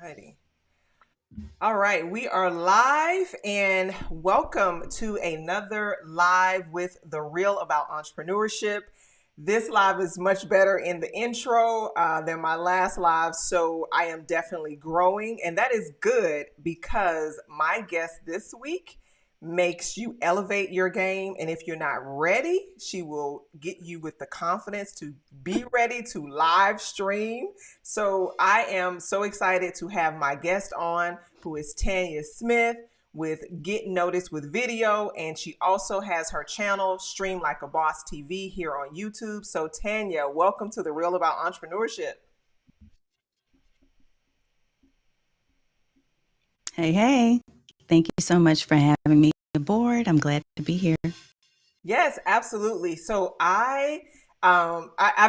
Alrighty. All right, we are live and welcome to another live with The Real About Entrepreneurship. This live is much better in the intro than my last live, so I am definitely growing, and that is good because my guest this week makes you elevate your game. And if you're not ready, she will get you with the confidence to be ready to live stream. So I am so excited to have my guest on, who is Tanya Smith with Get Noticed with Video. And she also has her channel, Stream Like a Boss TV, here on YouTube. So Tanya, welcome to The Real About Entrepreneurship. Hey, hey. Thank you so much for having me aboard. I'm glad to be here. Yes, absolutely. So I've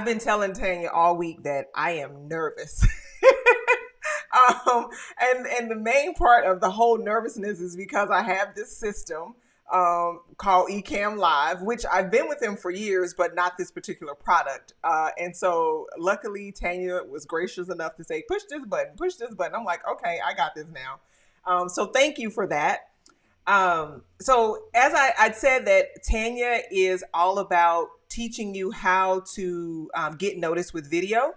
been telling Tanya all week that I am nervous. And the main part of the whole nervousness is because I have this system called Ecamm Live, which I've been with them for years, but not this particular product. And so luckily Tanya was gracious enough to say, push this button, push this button. I'm like, okay, I got this now. So thank you for that. So as I'd said that Tanya is all about teaching you how to get noticed with video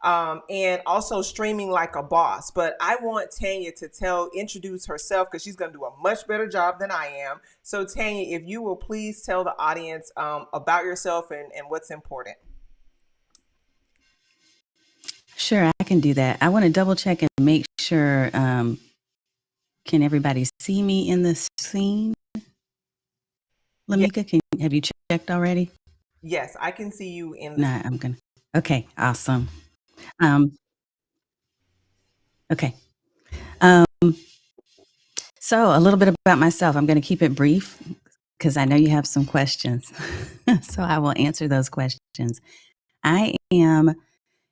and also streaming like a boss. But I want Tanya to introduce herself because she's going to do a much better job than I am. So Tanya, if you will please tell the audience about yourself and what's important. Sure, I can do that. I want to double check and make sure. Can everybody see me in the scene? Lamika, have you checked already? Yes, I can see you in the. No, I'm gonna. Okay, awesome. Okay. So a little bit about myself. I'm going to keep it brief because I know you have some questions. So I will answer those questions. I am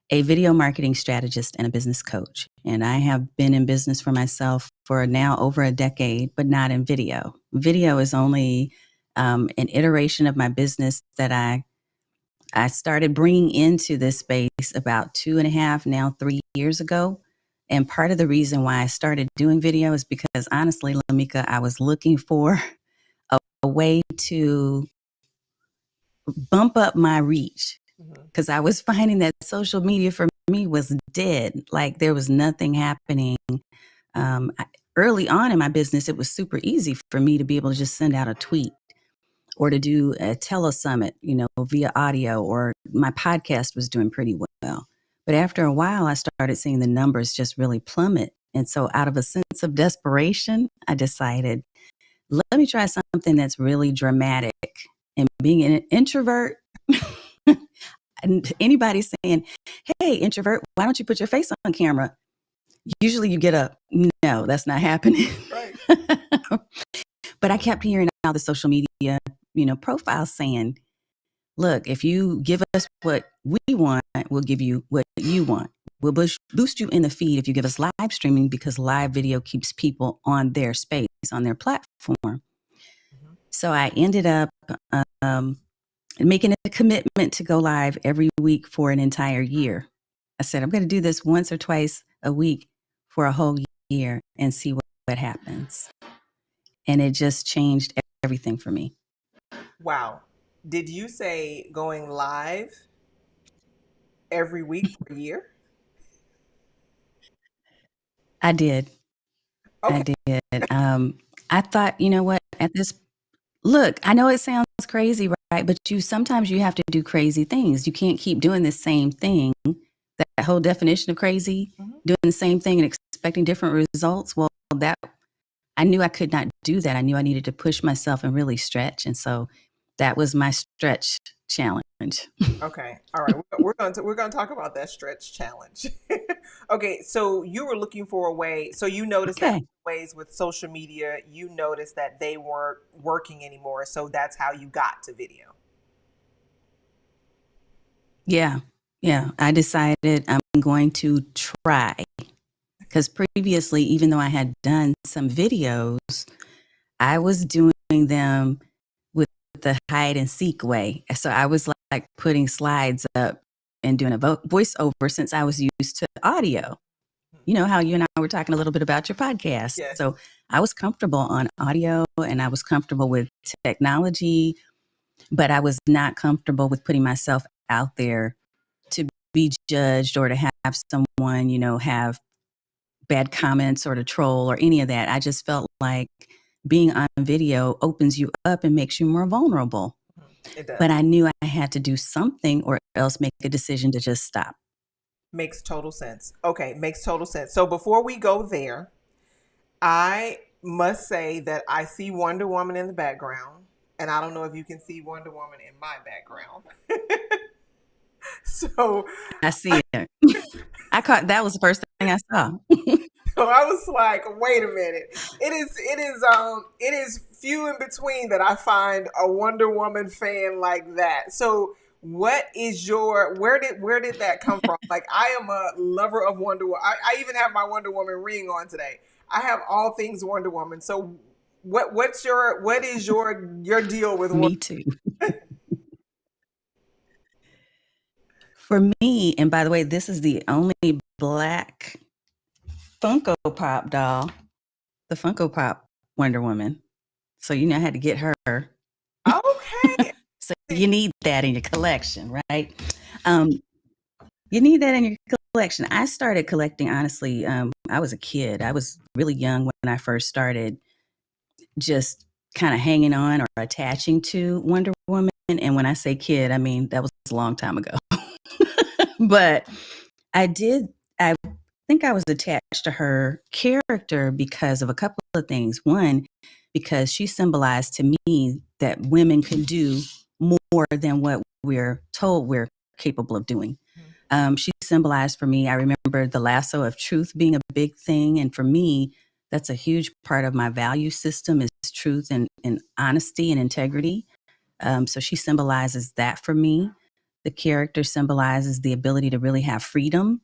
a video marketing strategist and a business coach. And I have been in business for myself for now over a decade, but not in video. Video is only an iteration of my business that I started bringing into this space about 2.5, now 3 years ago. And part of the reason why I started doing video is because honestly, Lamika, I was looking for a way to bump up my reach because I was finding that social media for me was dead. Like there was nothing happening. Early on in my business, it was super easy for me to be able to just send out a tweet or to do a telesummit, via audio, or my podcast was doing pretty well. But after a while, I started seeing the numbers just really plummet. And so out of a sense of desperation, I decided, let me try something that's really dramatic. And being an introvert, and anybody saying, hey, introvert, why don't you put your face on camera? Usually you get a, no, that's not happening. Right. But I kept hearing all the social media, profiles saying, look, if you give us what we want, we'll give you what you want. We'll boost you in the feed if you give us live streaming because live video keeps people on their space, on their platform. So I ended up making a commitment to go live every week for an entire year. I said, I'm going to do this once or twice a week for a whole year and see what happens. And it just changed everything for me. Wow. Did you say going live every week for a year? I did. Okay. I did. I thought, you know what, look, I know it sounds crazy, right? But sometimes you have to do crazy things. You can't keep doing the same thing. That whole definition of crazy, doing the same thing and expecting different results. Well, I knew I could not do that. I knew I needed to push myself and really stretch. And so that was my stretch challenge. Okay. All right. We're going to talk about that stretch challenge. Okay. So you were looking for a way. So you noticed that ways with social media, you noticed that they weren't working anymore. So that's how you got to video. Yeah. Yeah. I decided I'm going to try because previously, even though I had done some videos, I was doing them with the hide and seek way. So I was like putting slides up and doing a voiceover since I was used to audio. you know how you and I were talking a little bit about your podcast. Yes. So I was comfortable on audio and I was comfortable with technology, but I was not comfortable with putting myself out there to be judged or to have someone, have bad comments or to troll or any of that. I just felt like being on video opens you up and makes you more vulnerable. It does. But I knew I had to do something or else make a decision to just stop. Makes total sense. Okay, makes total sense. So before we go there, I must say that I see Wonder Woman in the background, and I don't know if you can see Wonder Woman in my background. So, I see it. I caught that was the first thing I saw. so I was like, wait a minute. It is few in between that I find a Wonder Woman fan like that. So what is your where did that come from? Like I am a lover of Wonder Woman. I even have my Wonder Woman ring on today. I have all things Wonder Woman. So what is your deal with Wonder? Me too. For me, and by the way, this is the only black Funko Pop doll, the Funko Pop Wonder Woman. So I had to get her. Okay. So you need that in your collection, right? Um, you need that in your collection. I started collecting, honestly. I was a kid. I was really young when I first started just kind of hanging on or attaching to Wonder Woman. And when I say kid, I mean that was a long time ago. But I think I was attached to her character because of a couple of things. One, because she symbolized to me that women can do more than what we're told we're capable of doing. She symbolized for me, I remember the lasso of truth being a big thing. And for me, that's a huge part of my value system is truth and honesty and integrity. So she symbolizes that for me. The character symbolizes the ability to really have freedom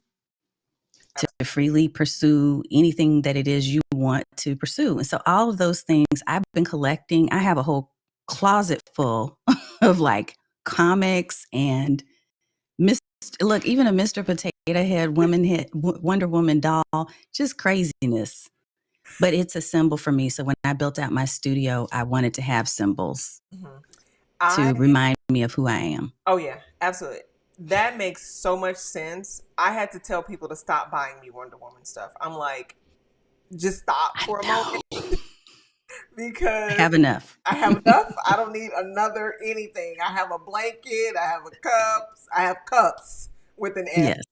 to freely pursue anything that it is you want to pursue. And so all of those things I've been collecting. I have a whole closet full of like comics and look, even a Mr. Potato Head, Wonder Woman doll, just craziness. But it's a symbol for me. So when I built out my studio, I wanted to have symbols Mhm. to I remind me of who I am. Oh yeah, absolutely. That makes so much sense. I had to tell people to stop buying me Wonder Woman stuff. I'm like, just stop I for a moment know. I because have enough. I have enough. I don't need another anything. I have a blanket. I have a cups. I have cups with an S. Yes.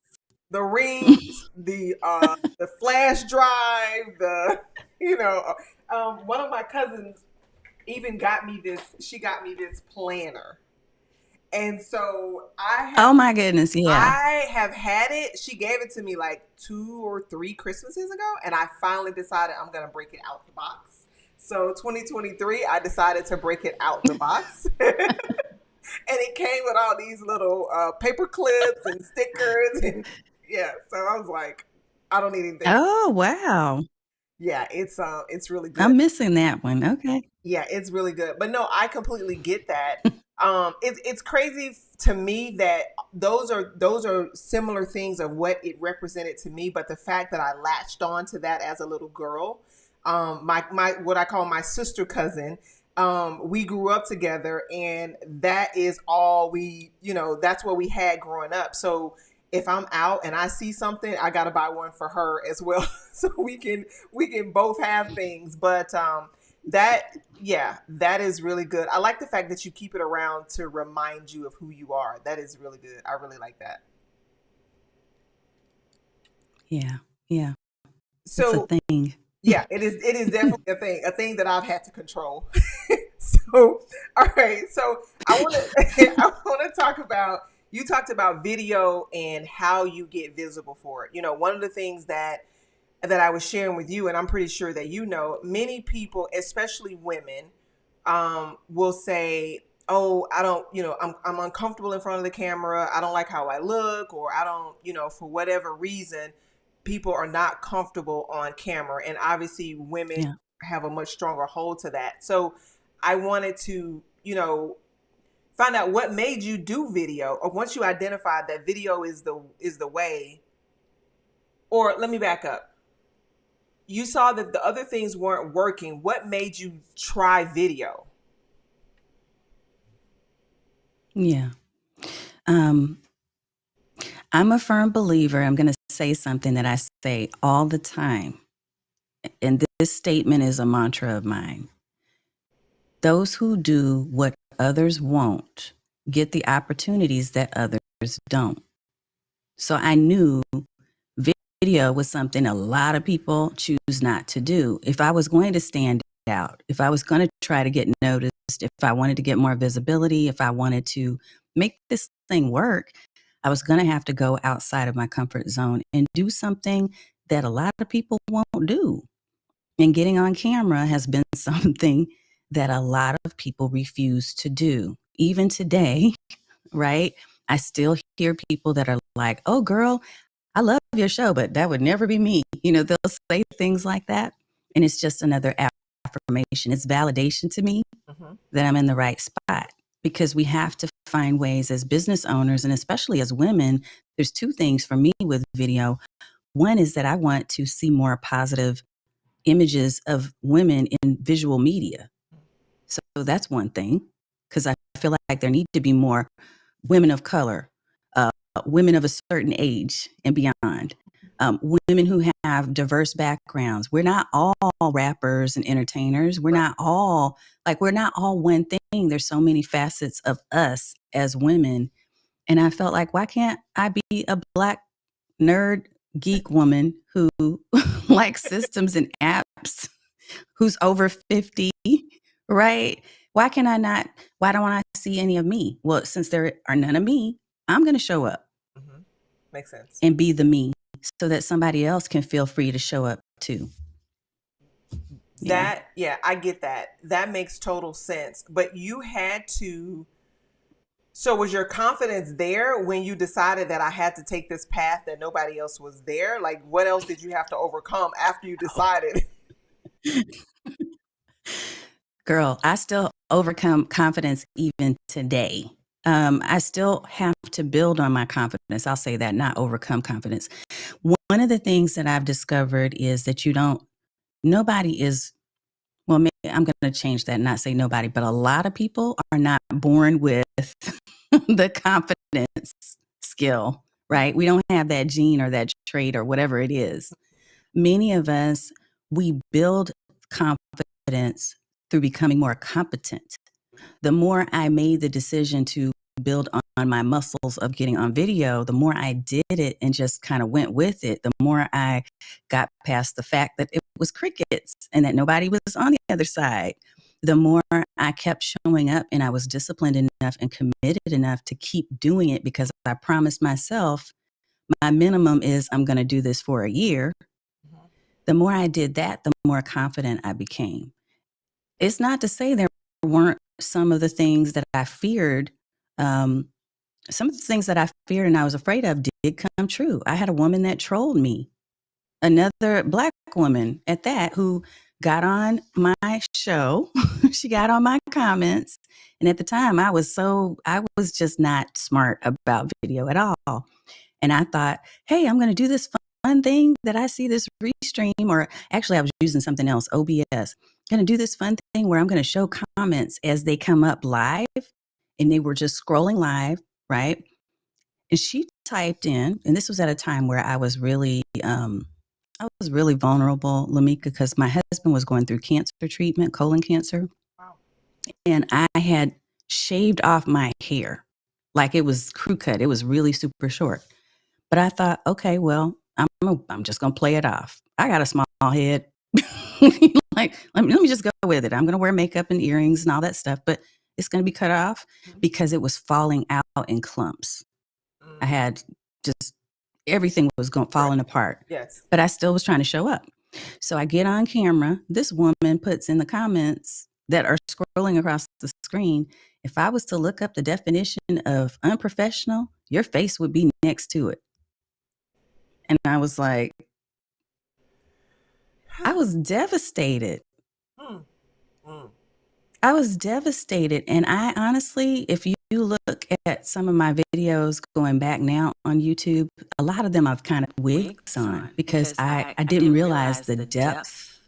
The rings, the flash drive, one of my cousins even got me this. She got me this planner, and so Oh my goodness. Yeah. I have had it. She gave it to me like 2 or 3 Christmases ago, and I finally decided I'm gonna break it out the box. So 2023, I decided to break it out the box, and it came with all these little paper clips and stickers, and yeah. So I was like, I don't need anything. Oh, wow. Yeah, it's really good. I'm missing that one. Okay. Yeah, it's really good. But no, I completely get that. It's crazy to me that those are similar things of what it represented to me. But the fact that I latched on to that as a little girl, my what I call my sister cousin, we grew up together, and that is all that's what we had growing up. So if I'm out and I see something, I gotta buy one for her as well, so we can both have things. But that yeah, that is really good. I like the fact that you keep it around to remind you of who you are. That is really good. I really like that. Yeah. Yeah. It's a So thing. yeah, it is definitely a thing that I've had to control. So all right, so I want to I want to talk about, you talked about video and how you get visible for it. One of the things that I was sharing with you, and I'm pretty sure that many people, especially women, will say, "Oh, I don't, I'm uncomfortable in front of the camera. I don't like how I look, or I don't, for whatever reason, people are not comfortable on camera." And obviously, women Yeah. have a much stronger hold to that. So, I wanted to, find out what made you do video, or once you identified that video is the way. Or let me back up. you saw that the other things weren't working. What made you try video? Yeah. Um, I'm a firm believer. I'm going to say something that I say all the time. And this statement is a mantra of mine. Those who do what others won't get the opportunities that others don't. So I knew video was something a lot of people choose not to do. If I was going to stand out, if I was going to try to get noticed, if I wanted to get more visibility, if I wanted to make this thing work, I was going to have to go outside of my comfort zone and do something that a lot of people won't do. And getting on camera has been something that a lot of people refuse to do. Even today, right? I still hear people that are like, oh, girl, I love your show, but that would never be me. They'll say things like that. And it's just another affirmation. It's validation to me Mm-hmm. that I'm in the right spot, because we have to find ways as business owners, and especially as women. There's two things for me with video. One is that I want to see more positive images of women in visual media. So that's one thing, because I feel like there need to be more women of color, women of a certain age and beyond, women who have diverse backgrounds. We're not all rappers and entertainers. Right. We're not all one thing. There's so many facets of us as women. And I felt like, why can't I be a Black nerd geek woman who likes systems and apps, who's over 50, right? Why can I not? Why don't I see any of me? Well, since there are none of me, I'm going to show up Mm-hmm. Makes sense. and be the me so that somebody else can feel free to show up too. Yeah. Yeah, I get that. That makes total sense. But you had to. So was your confidence there when you decided that I had to take this path that nobody else was there? Like, what else did you have to overcome after you decided? Girl, I still overcome confidence even today. I still have to build on my confidence. I'll say that, not overcome confidence. One of the things that I've discovered is that nobody is, well, maybe I'm going to change that and not say nobody, but a lot of people are not born with the confidence skill, right? We don't have that gene or that trait or whatever it is. Many of us, we build confidence through becoming more competent. The more I made the decision to build on my muscles of getting on video, the more I did it and just kind of went with it, the more I got past the fact that it was crickets and that nobody was on the other side. The more I kept showing up, and I was disciplined enough and committed enough to keep doing it, because I promised myself my minimum is I'm going to do this for a year. Mhm. The more I did that, the more confident I became. It's not to say there weren't some of the things that I feared. Um, some of the things that I feared and I was afraid of did come true. I had a woman that trolled me, another Black woman at that, who got on my show. She got on my comments. And at the time, I was just not smart about video at all. And I thought, hey, I'm going to do this fun thing that I see this restream, or actually, I was using something else, OBS. Going to do this fun thing where I'm going to show comments as they come up live, and they were just scrolling live, right? And she typed in, and this was at a time where I was really vulnerable, Lamika, because my husband was going through cancer treatment, colon cancer, Wow. and I had shaved off my hair, like it was crew cut. It was really super short. But I thought, okay, well, I'm just gonna play it off. I got a small head. Like, let me just go with it. I'm gonna wear makeup and earrings and all that stuff, but it's gonna be cut off Mhm. because it was falling out in clumps. I Mm. had just everything was going Right. falling apart, Yes. but I still was trying to show up. So I get on camera. This woman puts in the comments that are scrolling across the screen, if I was to look up the definition of unprofessional, your face would be next to it. And I was like, I was devastated. Mm. Mm. I was devastated. And I honestly, if you look at some of my videos going back now on YouTube, a lot of them I've kind of wigs on because I didn't realize the depth,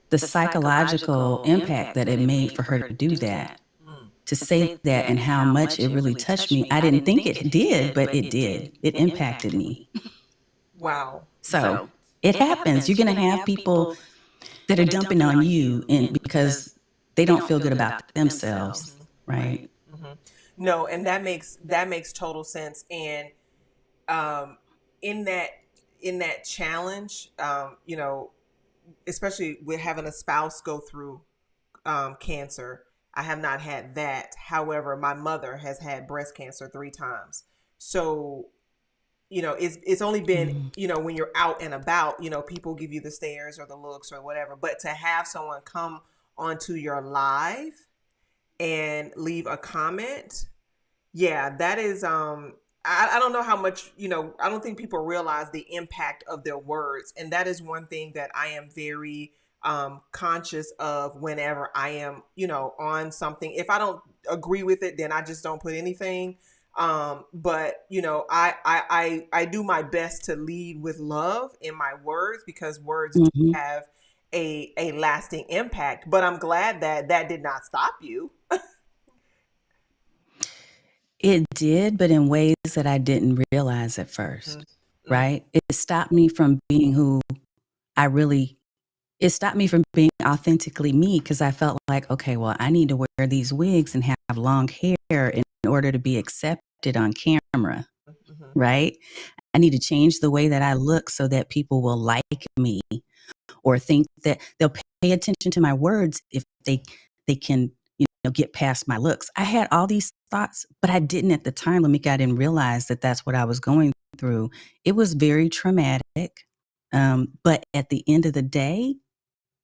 the psychological impact that it made for her to do that, Mm. to say that and how much it really touched me. I didn't think it did, but it did. It impacted me. Wow. So it happens. You're going to have people that are dumping on you and because they don't feel good about themselves, right? Mm-hmm. No, and that makes total sense. And um, in that in that challenge, especially with having a spouse go through cancer, I have not had that. However, my mother has had breast cancer 3 times. So it's only been, Mm. when you're out and about, people give you the stares or the looks or whatever. But to have someone come onto your live and leave a comment, yeah, that is I don't know how much, I don't think people realize the impact of their words. And that is one thing that I am very conscious of whenever I am, on something. If I don't agree with it, then I just don't put anything. But I do my best to lead with love in my words, because words do Mhm. have a lasting impact. But I'm glad that that did not stop you. It did, but in ways that I didn't realize at Mhm. first, Mhm. right? It stopped me from being who I really it stopped me from being authentically me because I felt like, okay, well, I need to wear these wigs and have long hair in order to be accepted on camera, Mhm. right? I need to change the way that I look so that people will like me or think that they'll pay attention to my words if they can get past my looks. I had all these thoughts, but I didn't at the time. Lamika, I didn't realize that that's what I was going through. It was very traumatic. But at the end of the day,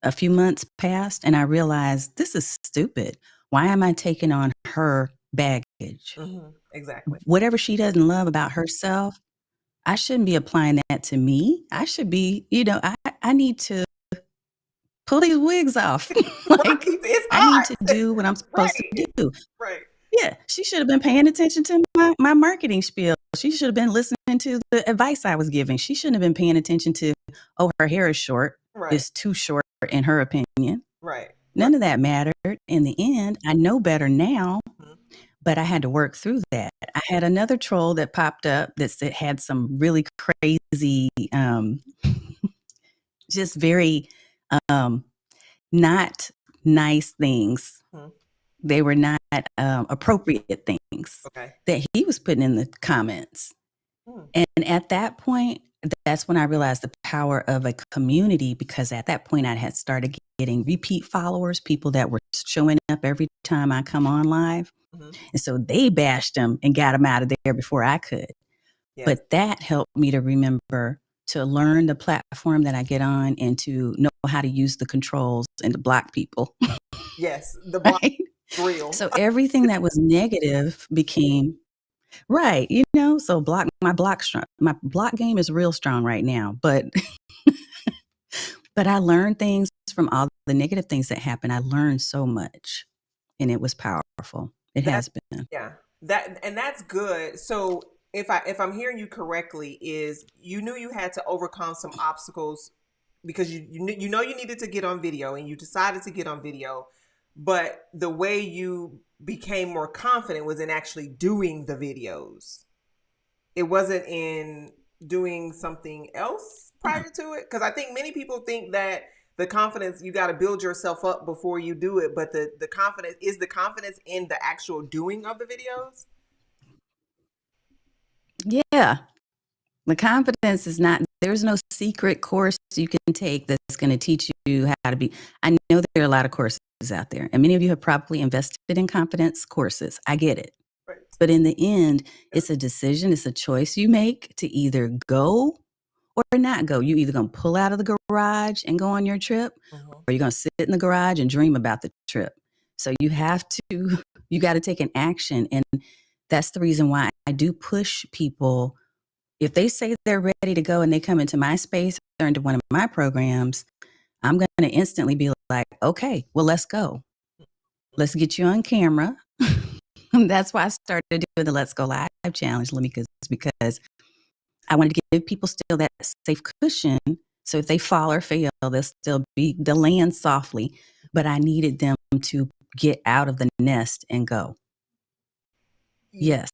a few months passed and I realized this is stupid. Why am I taking on her baggage? Exactly. Whatever she doesn't love about herself, I shouldn't be applying that to me. I should be, I need to pull these wigs off. Right. Like, It's I need hot. to do what I'm supposed to Right. do. Right. Yeah, she should have been paying attention to my marketing spiel. She should have been listening to the advice I was giving. She shouldn't have been paying attention to, oh, her hair is short, Right. is too short in her opinion. Right. Right. None of that mattered. In the end, I know better now, Mhm. but I had to work through that. I had another troll that popped up that had some really crazy, just very not nice things. Mhm. They were not appropriate things Okay. that he was putting in the comments. Hmm. And at that point, that's when I realized the power of a community, because at that point I had started getting repeat followers, people that were showing up every time I come on live. Mhm. And so they bashed him and got him out of there before I could. Yes. But that helped me to remember to learn the platform that I get on and to know how to use the controls and to block people. Yes. The block Right? is real. So everything that was negative became right, so my block game is real strong right now, but I learned things from all the negative things that happened. I learned so much and it was powerful. It That has been. Yeah. That's good. So if I'm hearing you correctly, is you knew you had to overcome some obstacles because you needed to get on video, and you decided to get on video, but the way you became more confident was in actually doing the videos. It wasn't in doing something else prior to it, because I think many people think that the confidence, you got to build yourself up before you do it, but the confidence in the actual doing of the videos. Yeah. The confidence is not, there's no secret course you can take that's going to teach you how to be. I know there are a lot of courses out there, and many of you have probably invested in confidence courses. I get it. Right. But in the end, it's a decision, it's a choice you make to either go or not go. You either going to pull out of the garage and go on your trip, Mm-hmm. or you're going to sit in the garage and dream about the trip. So you got to take an action. And that's the reason why I do push people. If they say they're ready to go and they come into my space or into one of my programs, I'm going to instantly be like, okay, well, let's go. Let's get you on camera. That's why I started doing the Let's Go Live challenge, Lamika, because I wanted to give people still that safe cushion. So if they fall or fail, they'll land softly. But I needed them to get out of the nest and go. Yes.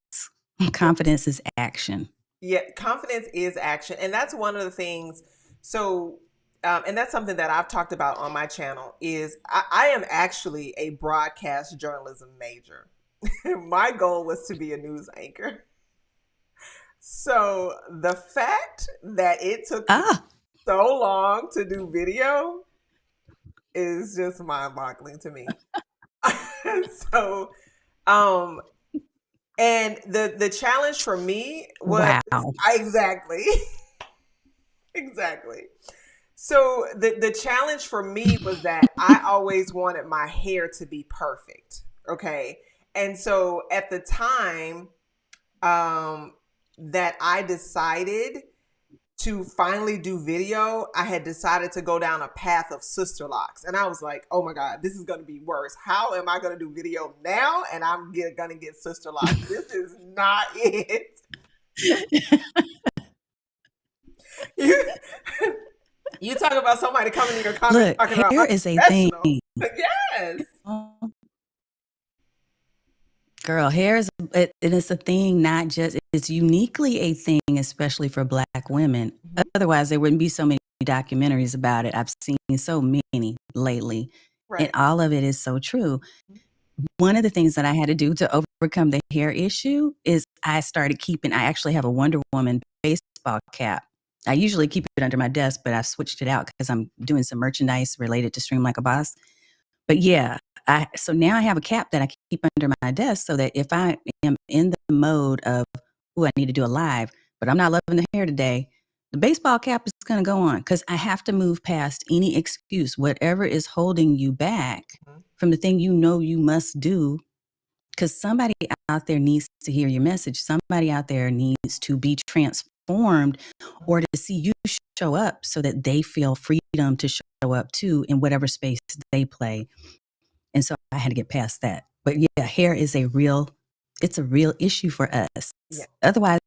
Confidence is action. Yeah, confidence is action. And that's one of the things. So, and that's something that I've talked about on my channel is I am actually a broadcast journalism major. My goal was to be a news anchor. So the fact that it took me so long to do video is just mind-boggling to me. So, um, and the challenge for me was wow. Exactly. Exactly. So the challenge for me was that I always wanted my hair to be perfect. Okay. And so at the time that I decided to finally do video, I had decided to go down a path of sister locks. And I was like, oh my God, this is going to be worse. How am I going to do video now? And I'm going to get sister locks. This is not it. You talk about somebody coming in your comments Look, talking about hair is a thing. Yes. Girl, hair is it's a thing, not just it's uniquely a thing, especially for Black women. Mm-hmm. Otherwise, there wouldn't be so many documentaries about it. I've seen so many lately, right. And all of it is so true. One of the things that I had to do to overcome the hair issue is I actually have a Wonder Woman baseball cap. I usually keep it under my desk, but I switched it out because I'm doing some merchandise related to Stream Like a Boss. But yeah, so now I have a cap that I keep under my desk so that if I am in the mode of, I need to do a live, but I'm not loving the hair today, the baseball cap is going to go on because I have to move past any excuse, whatever is holding you back from the thing you know you must do, because somebody out there needs to hear your message. Somebody out there needs to be transformed or to see you show up so that they feel freedom to show up too in whatever space they play. And so I had to get past that. But yeah, hair is it's a real issue for us. Yeah. Otherwise,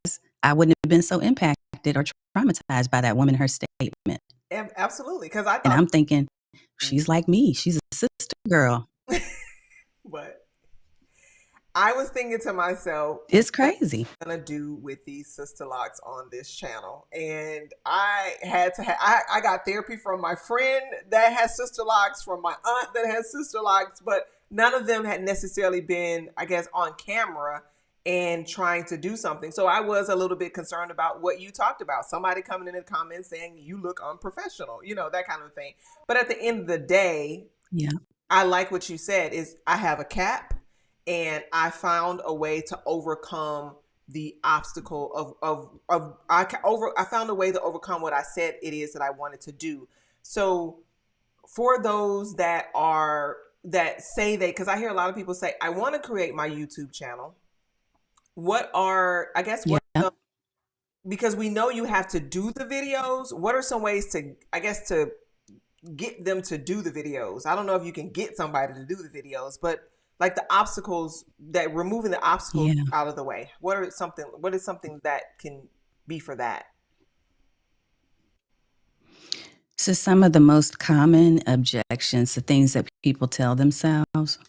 I wouldn't have been so impacted or traumatized by that woman, her statement. Absolutely. Because I thought, and I'm thinking, she's like me. She's a sister girl. But I was thinking to myself, it's crazy. What am I gonna do with these sister locks on this channel? And I had to I got therapy from my friend that has sister locks, from my aunt that has sister locks, but none of them had necessarily been, I guess, on camera and trying to do something. So I was a little bit concerned about what you talked about. Somebody coming in the comments saying you look unprofessional, that kind of thing. But at the end of the day, yeah, I like what you said is I have a cap. And I found a way to overcome the obstacle I found a way to overcome what I said it is that I wanted to do. So for those that say because I hear a lot of people say, I want to create my YouTube channel. Because we know you have to do the videos. What are some ways to get them to do the videos? I don't know if you can get somebody to do the videos, but like the obstacles, that removing the obstacles out of the way. What is something that can be for that? So some of the most common objections to things that people tell themselves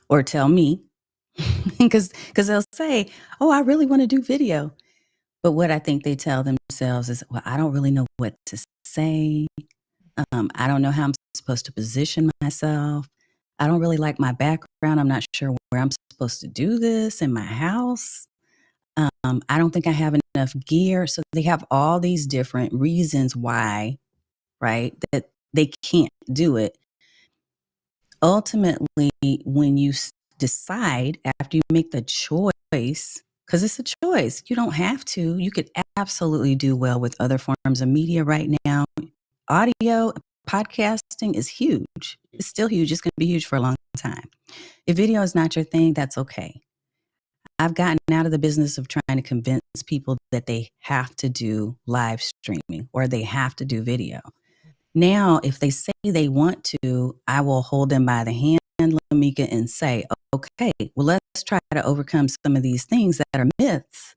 or tell me, because they'll say, oh, I really want to do video. But what I think they tell themselves is, well, I don't really know what to say. I don't know how I'm supposed to position myself. I don't really like my background. I'm not sure where I'm supposed to do this in my house. I don't think I have enough gear. So they have all these different reasons why, right, that they can't do it. Ultimately, when you decide, after you make the choice, because it's a choice, you don't have to. You could absolutely do well with other forms of media right now. Audio, podcasting is huge. It's still huge. It's going to be huge for a long time. If video is not your thing, that's okay. I've gotten out of the business of trying to convince people that they have to do live streaming or they have to do video. Now, if they say they want to, I will hold them by the hand Lamika, and say, okay, well, let's try to overcome some of these things that are myths.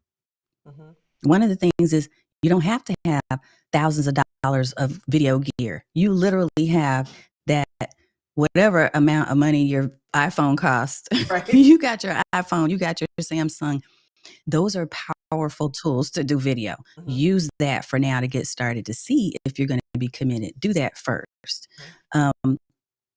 Mm-hmm. One of the things is you don't have to have thousands of dollars of video gear. You literally have that whatever amount of money your iPhone costs. Right. You got your iPhone, you got your Samsung. Those are powerful tools to do video. Mm-hmm. Use that for now to get started to see if you're going to be committed. Do that first. Mm-hmm.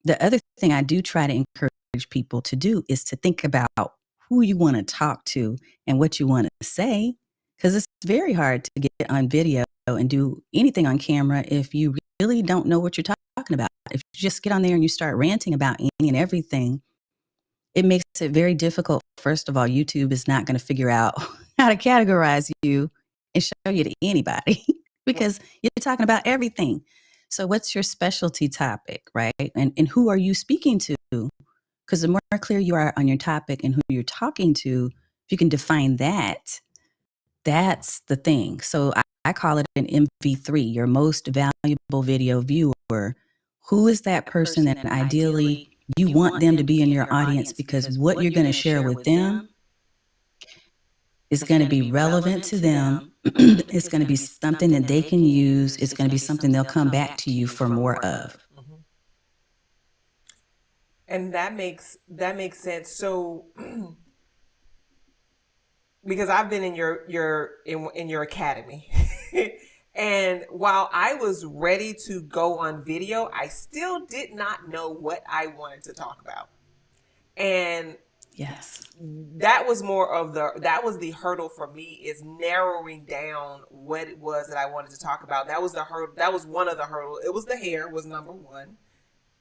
The other thing I do try to encourage people to do is to think about who you want to talk to and what you want to say, because it's very hard to get on video and do anything on camera if you really don't know what you're talking about. If you just get on there and you start ranting about any and everything, it makes it very difficult. First of all, YouTube is not going to figure out how to categorize you and show you to anybody because you're talking about everything. So what's your specialty topic, right? And who are you speaking to? Because the more clear you are on your topic and who you're talking to, if you can define that, that's the thing. So I call it an MV3, your most valuable video viewer. Who is that person that ideally you want them to be in your audience, because what you're going to share with them is going to be relevant to them. It's going to be something that they can use. It's going to be something they'll come back to you for more of. Mm-hmm. And that makes sense. So because I've been in your academy. And while I was ready to go on video, I still did not know what I wanted to talk about. And yes, that was the hurdle for me, is narrowing down what it was that I wanted to talk about. That was the hurdle. That was one of the hurdles. It was the hair was number one.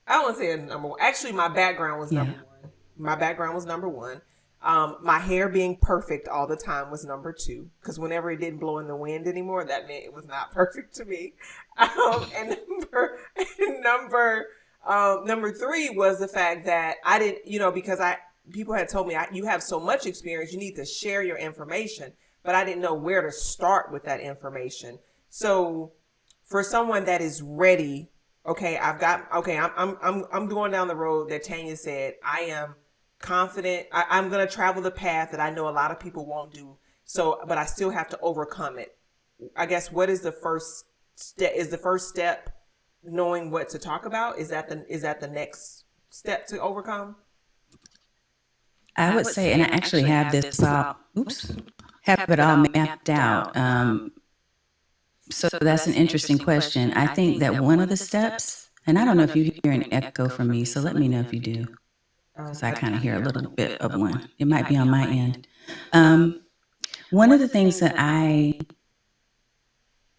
I don't want to say number one. Actually, my background was number one. My background was number one. My hair being perfect all the time was number two, because whenever it didn't blow in the wind anymore, that meant it was not perfect to me. And number three was the fact that I didn't, because people had told me, you have so much experience, you need to share your information, but I didn't know where to start with that information. So for someone that is ready, I'm going down the road that Tanya said. I am confident. I'm going to travel the path that I know a lot of people won't do. So, but I still have to overcome it. I guess what is the first step? Is the first step knowing what to talk about? Is that the next step to overcome? I would say, and I actually have this all, have it all mapped out. So that's an interesting question. I think that one of the steps, and I don't know if you hear an echo from me, so let me know if you do, because I kind of hear a little bit of one. It might be on my end. One of the things that I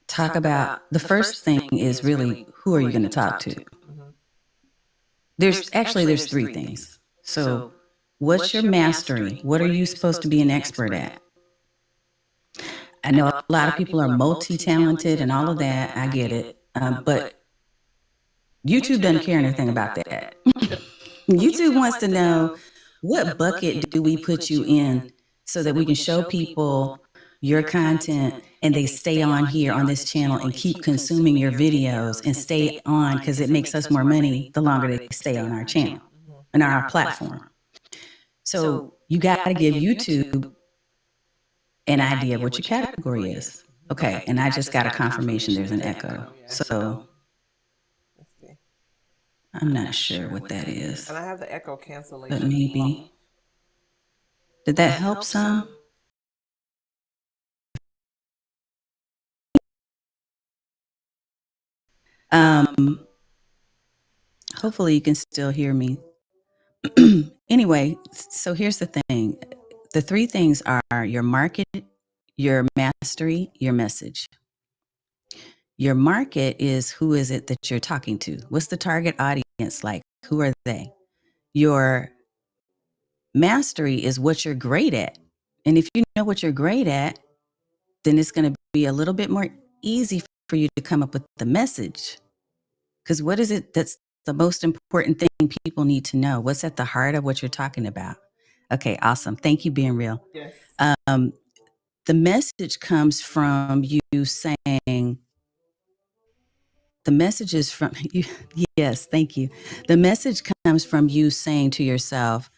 talk about, the first thing is really, who are you going to talk to? There's three things. So what's your mastery? What are you supposed to be an expert at? I know a lot of people are multi-talented and all of that. I get it. But YouTube doesn't care anything about that. YouTube wants to know, what bucket do we put you in so that we can show people your content and they stay on here on this channel and keep consuming your videos and stay on, because it makes us more money the longer they stay on our channel and our platform. So you got to give YouTube an idea of what your category is. Okay, and I just got a confirmation there's an echo. So I'm not sure what that is. And I have the echo cancellation. But maybe. Did that help some? Hopefully you can still hear me. Anyway, so here's the thing. The three things are your market, your mastery, your message. Your market is, who is it that you're talking to? What's the target audience like? Who are they? Your mastery is what you're great at. And if you know what you're great at, then it's going to be a little bit more easy for you to come up with the message. Because what is it that's the most important thing people need to know? What's at the heart of what you're talking about? Okay, awesome. Thank you, being real. Yes. The message comes from you saying, the the message is from you. Yes, thank you. The message comes from you saying to yourself,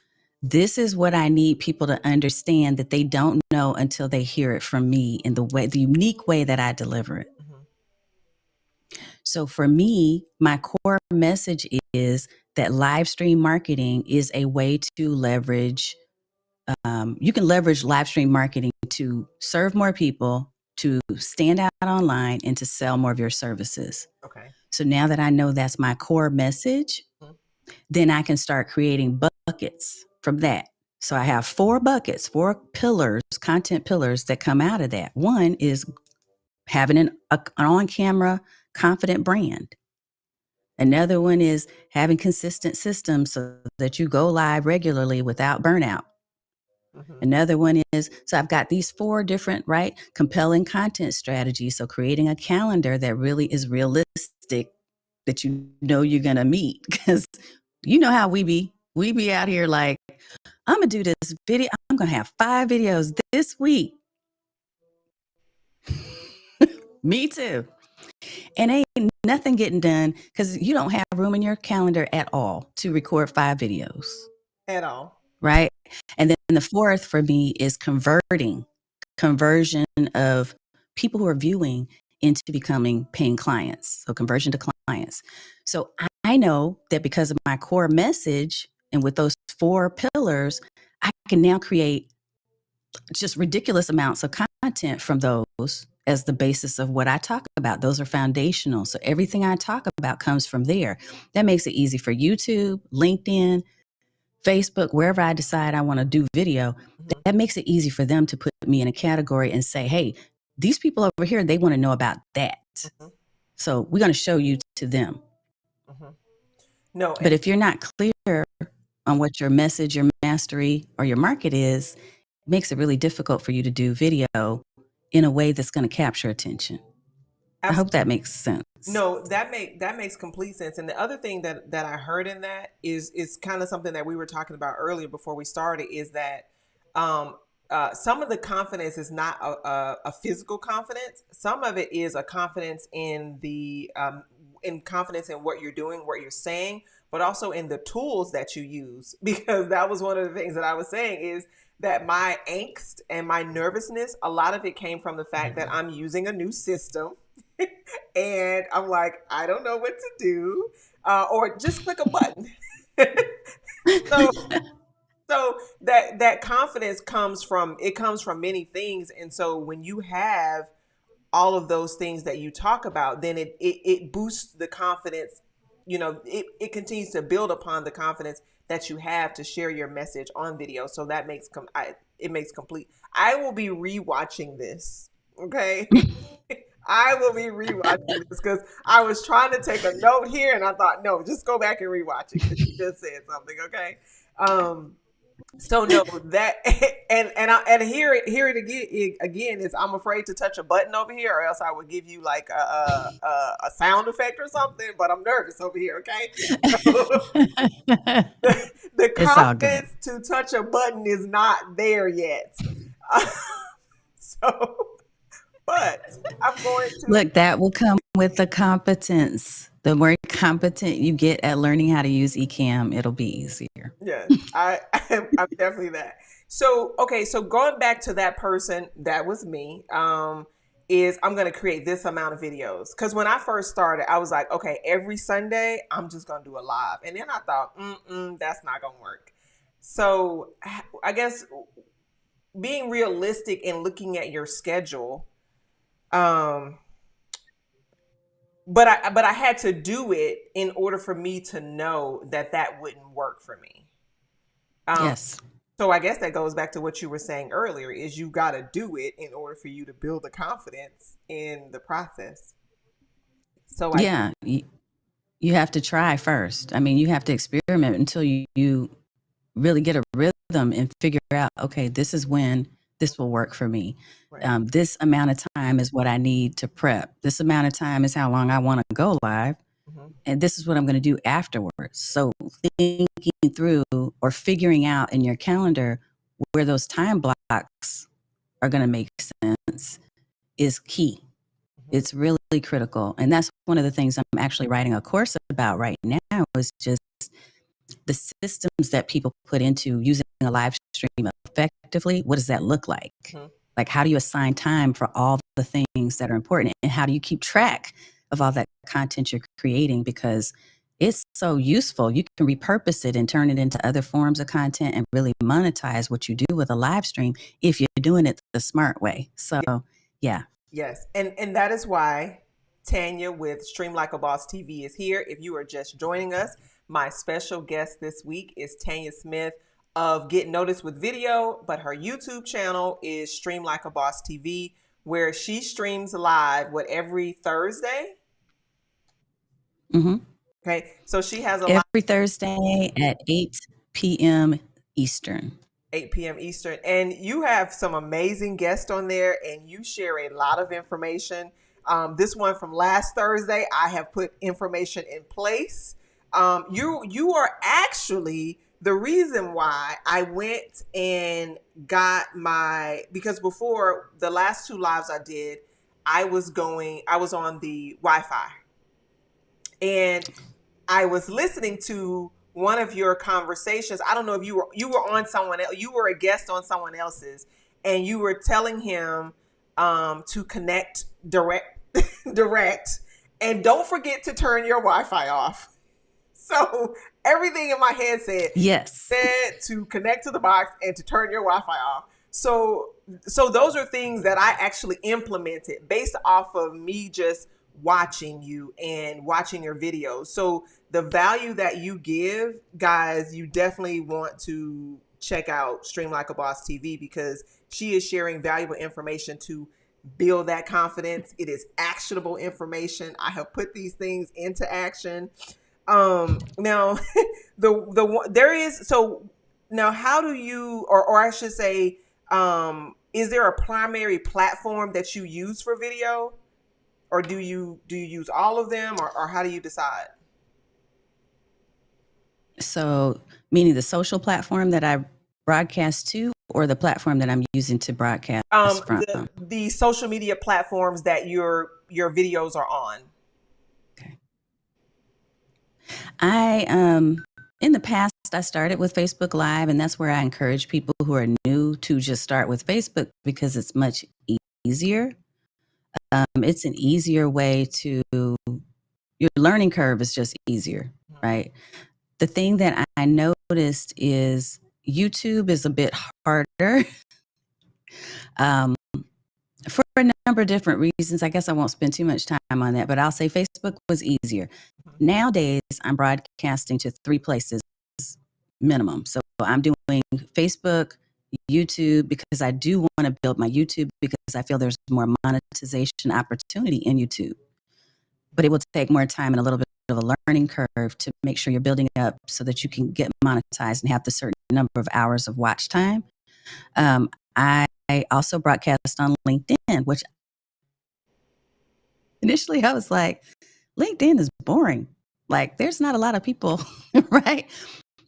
this is what I need people to understand that they don't know until they hear it from me in the unique way that I deliver it. Mm-hmm. So for me, my core message is that live stream marketing is a way to leverage. You can leverage live stream marketing to serve more people, to stand out online, and to sell more of your services. Okay. So now that I know that's my core message, Mm-hmm. then I can start creating buckets from that. So I have 4 buckets, 4 pillars, content pillars that come out of that. One is having an on-camera confident brand. Another one is having consistent systems so that you go live regularly without burnout. Mm-hmm. Another one is, so I've got these 4 different, right, compelling content strategies. So creating a calendar that really is realistic, that you know you're going to meet. Because you know how we be. We be out here like, I'm going to do this video. I'm going to have 5 videos this week. Me too. And ain't nothing getting done because you don't have room in your calendar at all to record 5 videos. At all. Right. And then the 4th for me is conversion of people who are viewing into becoming paying clients. So conversion to clients. So I know that because of my core message and with those 4 pillars, I can now create just ridiculous amounts of content from those as the basis of what I talk about. Those are foundational. So everything I talk about comes from there. That makes it easy for YouTube, LinkedIn, Facebook, wherever I decide I want to do video. Mm-hmm. That makes it easy for them to put me in a category and say, hey, these people over here, they want to know about that. Mm-hmm. So we're going to show you to them. Mm-hmm. No, But and if you're not clear on what your message, your mastery, or your market is, it makes it really difficult for you to do video in a way that's going to capture attention. I hope that makes sense. no, that makes complete sense. And the other thing that I heard in that is kind of something that we were talking about earlier before we started, is that um, some of the confidence is not a physical confidence. Some of it is a confidence in confidence in what you're doing, what you're saying, but also in the tools that you use. Because that was one of the things that I was saying, is that my angst and my nervousness, a lot of it came from the fact that I'm using a new system. And I'm like, I don't know what to do, or just click a button. so so that confidence comes from, it comes from many things. And so when you have all of those things that you talk about, then it boosts the confidence. It continues to build upon the confidence that you have to share your message on video. So that makes it makes complete. I will be rewatching this. Okay. I will be rewatching this because I was trying to take a note here and I thought, no, just go back and rewatch it because you just said something. Okay. So no, that and hear it again is, I'm afraid to touch a button over here, or else I would give you like a sound effect or something. But I'm nervous over here. Okay, so the It's all good. confidence to touch a button is not there yet. So, but I'm going to. Look, that will come with the competence. The more competent you get at learning how to use eCam, it'll be easier. Yes, I'm definitely that. So, okay, so going back to that person, that was me. Is I'm going to create this amount of videos. Because when I first started, I was like, okay, every Sunday, I'm just going to do a live. And then I thought, that's not going to work. So I guess being realistic and looking at your schedule, but I had to do it in order for me to know that wouldn't work for me. Yes. So I guess that goes back to what you were saying earlier, is you got to do it in order for you to build the confidence in the process. So Yeah, you have to try first. I mean, you have to experiment until you really get a rhythm and figure out, okay, this is when this will work for me. right. This amount of time is what I need to prep. This amount of time is how long I want to go live. Mm-hmm. And this is what I'm going to do afterwards. So thinking through or figuring out in your calendar where those time blocks are going to make sense is key. Mm-hmm. It's really critical. And that's one of the things I'm actually writing a course about right now, is just the systems that people put into using a live stream effectively. What does that look like? Mm-hmm. Like, how do you assign time for all the things that are important? And how do you keep track of all that content you're creating? Because it's so useful. You can repurpose it and turn it into other forms of content and really monetize what you do with a live stream if you're doing it the smart way. So, yeah. Yes. And that is why Tanya with Stream Like a Boss TV is here. If you are just joining us, my special guest this week is Tanya Smith of Get Noticed with Video, but her YouTube channel is Stream Like a Boss TV, where she streams live, every Thursday? Mm-hmm. Okay. So she has a live Every Thursday at 8 p.m. Eastern. 8 p.m. Eastern. And you have some amazing guests on there, and you share a lot of information. This one from last Thursday, I have put information in place. You are actually the reason why I went and got because before the last two lives I did, I was on the Wi-Fi, and I was listening to one of your conversations. I don't know if you were on someone else, you were a guest on someone else's, and you were telling him to connect direct, and don't forget to turn your Wi-Fi off. So everything in my head said to connect to the box and to turn your Wi-Fi off. So those are things that I actually implemented based off of me just watching you and watching your videos. So the value that you give, guys, you definitely want to check out Stream Like a Boss TV, because she is sharing valuable information to build that confidence. It is actionable information. I have put these things into action. Now there is, so now how do you, or I should say, is there a primary platform that you use for video, or do you use all of them, or how do you decide? So, meaning the social platform that I broadcast to, or the platform that I'm using to broadcast from? The social media platforms that your videos are on. Okay. In the past, I started with Facebook Live, and that's where I encourage people who are new to just start with Facebook, because it's much easier. It's an easier way to, your learning curve is just easier, right? The thing that I noticed is YouTube is a bit harder for a number of different reasons. I guess I won't spend too much time on that, but I'll say Facebook was easier. Nowadays, I'm broadcasting to 3 places minimum. So I'm doing Facebook, YouTube, because I do want to build my YouTube, because I feel there's more monetization opportunity in YouTube. But it will take more time and a little bit of a learning curve to make sure you're building it up so that you can get monetized and have the certain number of hours of watch time. I also broadcast on LinkedIn, which initially I was like, LinkedIn is boring. Like, there's not a lot of people, right?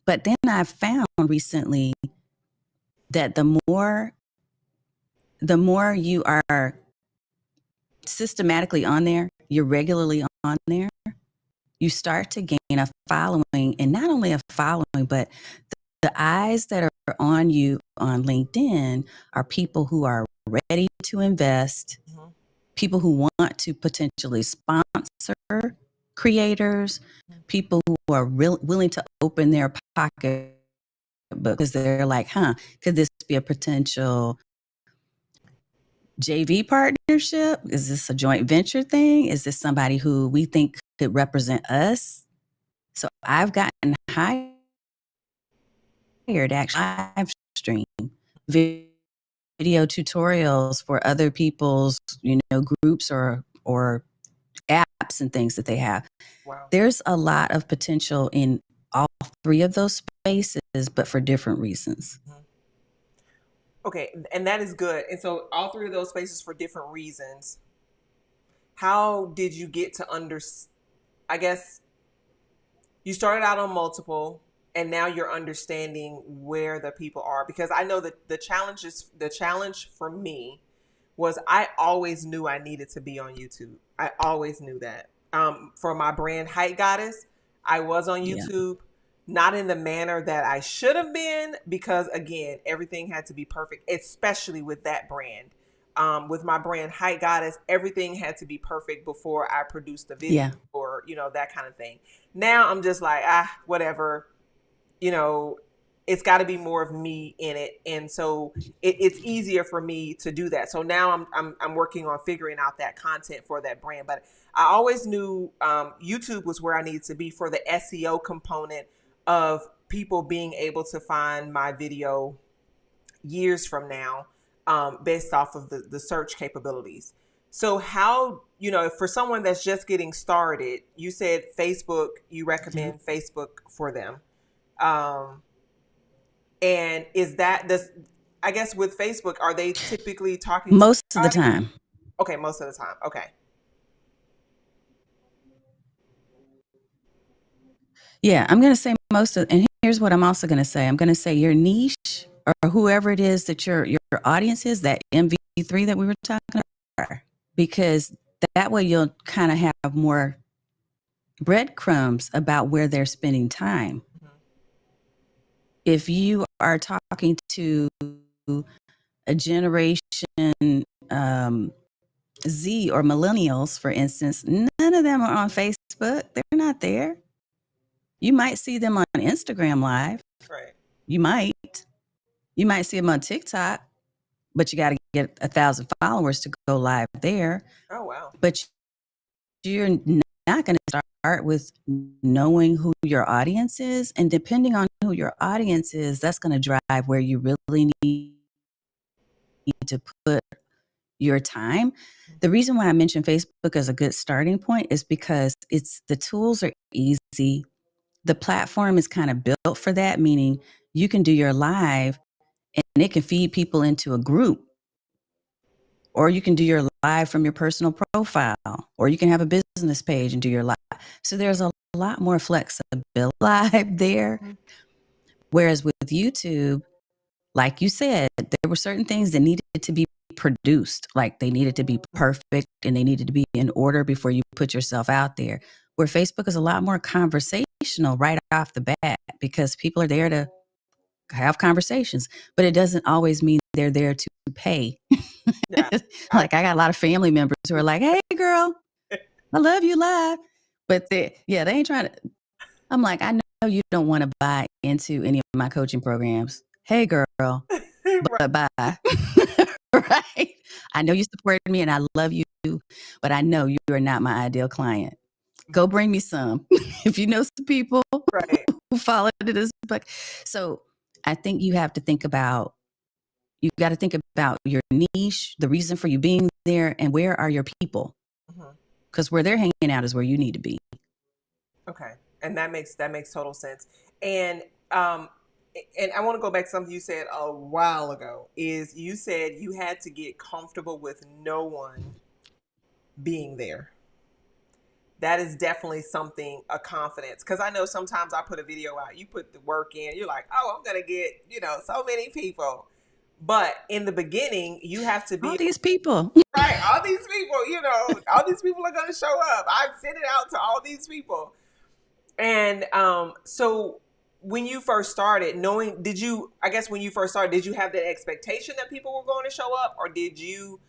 But then I found recently that the more you are systematically on there, you're regularly on there, you start to gain a following, and not only a following, but the eyes that are on you on LinkedIn are people who are ready to invest, people who want to potentially sponsor creators, people who are willing to open their pocketbook because they're like, could this be a potential JV partnership? Is this a joint venture thing? Is this somebody who we think could represent us? So I've gotten hired to actually live stream video tutorials for other people's, groups or apps and things that they have. Wow. There's a lot of potential in all 3 of those spaces, but for different reasons. Okay, and that is good. And so all 3 of those spaces for different reasons. How did you get to I guess you started out on multiple, and now you're understanding where the people are, because I know that the challenge for me was I always knew I needed to be on YouTube. I always knew that. For my brand Height Goddess, I was on Yeah. YouTube, not in the manner that I should have been, because again, everything had to be perfect, especially with that brand. With my brand Height Goddess, everything had to be perfect before I produced the video Yeah. or, that kind of thing. Now I'm just like, whatever, you know, it's got to be more of me in it, and so it's easier for me to do that. So now I'm working on figuring out that content for that brand. But I always knew YouTube was where I needed to be for the SEO component of people being able to find my video years from now, based off of the search capabilities. So how, for someone that's just getting started, you said Facebook, you Yeah. recommend Facebook for them. Um, and is that this? I guess with Facebook, are they typically talking to Most of the everybody? time. Okay, most of the time. Okay. Yeah, I'm going to say most of, and here's what I'm also going to say. I'm going to say your niche or whoever it is that your audience is, that MV3 that we were talking about, because that way you'll kind of have more breadcrumbs about where they're spending time. Mm-hmm. If you are talking to a generation Z or millennials, for instance, none of them are on Facebook. They're not there. You might see them on Instagram Live. Right. You might. You might see them on TikTok, but you got to get 1,000 followers to go live there. Oh wow. But you're not going to start with knowing who your audience is. And depending on who your audience is, that's going to drive where you really need to put your time. The reason why I mentioned Facebook as a good starting point is because the tools are easy. The platform is kind of built for that, meaning you can do your live and it can feed people into a group, or you can do your live from your personal profile, or you can have a business page and do your live. So there's a lot more flexibility live there. Mm-hmm. Whereas with YouTube, like you said, there were certain things that needed to be produced, like they needed to be perfect and they needed to be in order before you put yourself out there. Where Facebook is a lot more conversational right off the bat because people are there to have conversations, but it doesn't always mean they're there to pay. Yeah. I, Like I got a lot of family members who are like, "Hey, girl, I love you live," but they ain't trying to. I'm like, I know you don't want to buy into any of my coaching programs. Hey, girl, right. but bye. Right? I know you supported me and I love you, but I know you are not my ideal client. Go bring me some. If you know some people Right. who follow this book. So I think you got to think about your niche, the reason for you being there, and where are your people? Mm-hmm. Because where they're hanging out is where you need to be. Okay, and that makes total sense. And um, and I want to go back to something you said a while ago. Is you said you had to get comfortable with no one being there. That is definitely something, a confidence, because I know sometimes I put a video out, you put the work in, you're like, oh, I'm gonna get so many people, but in the beginning you have to All be these people. right. All these people, all these people are gonna show up. I sent it out to all these people. And so when you first started, knowing, did you? I guess when you first started, did you have that expectation that people were going to show up, or did you,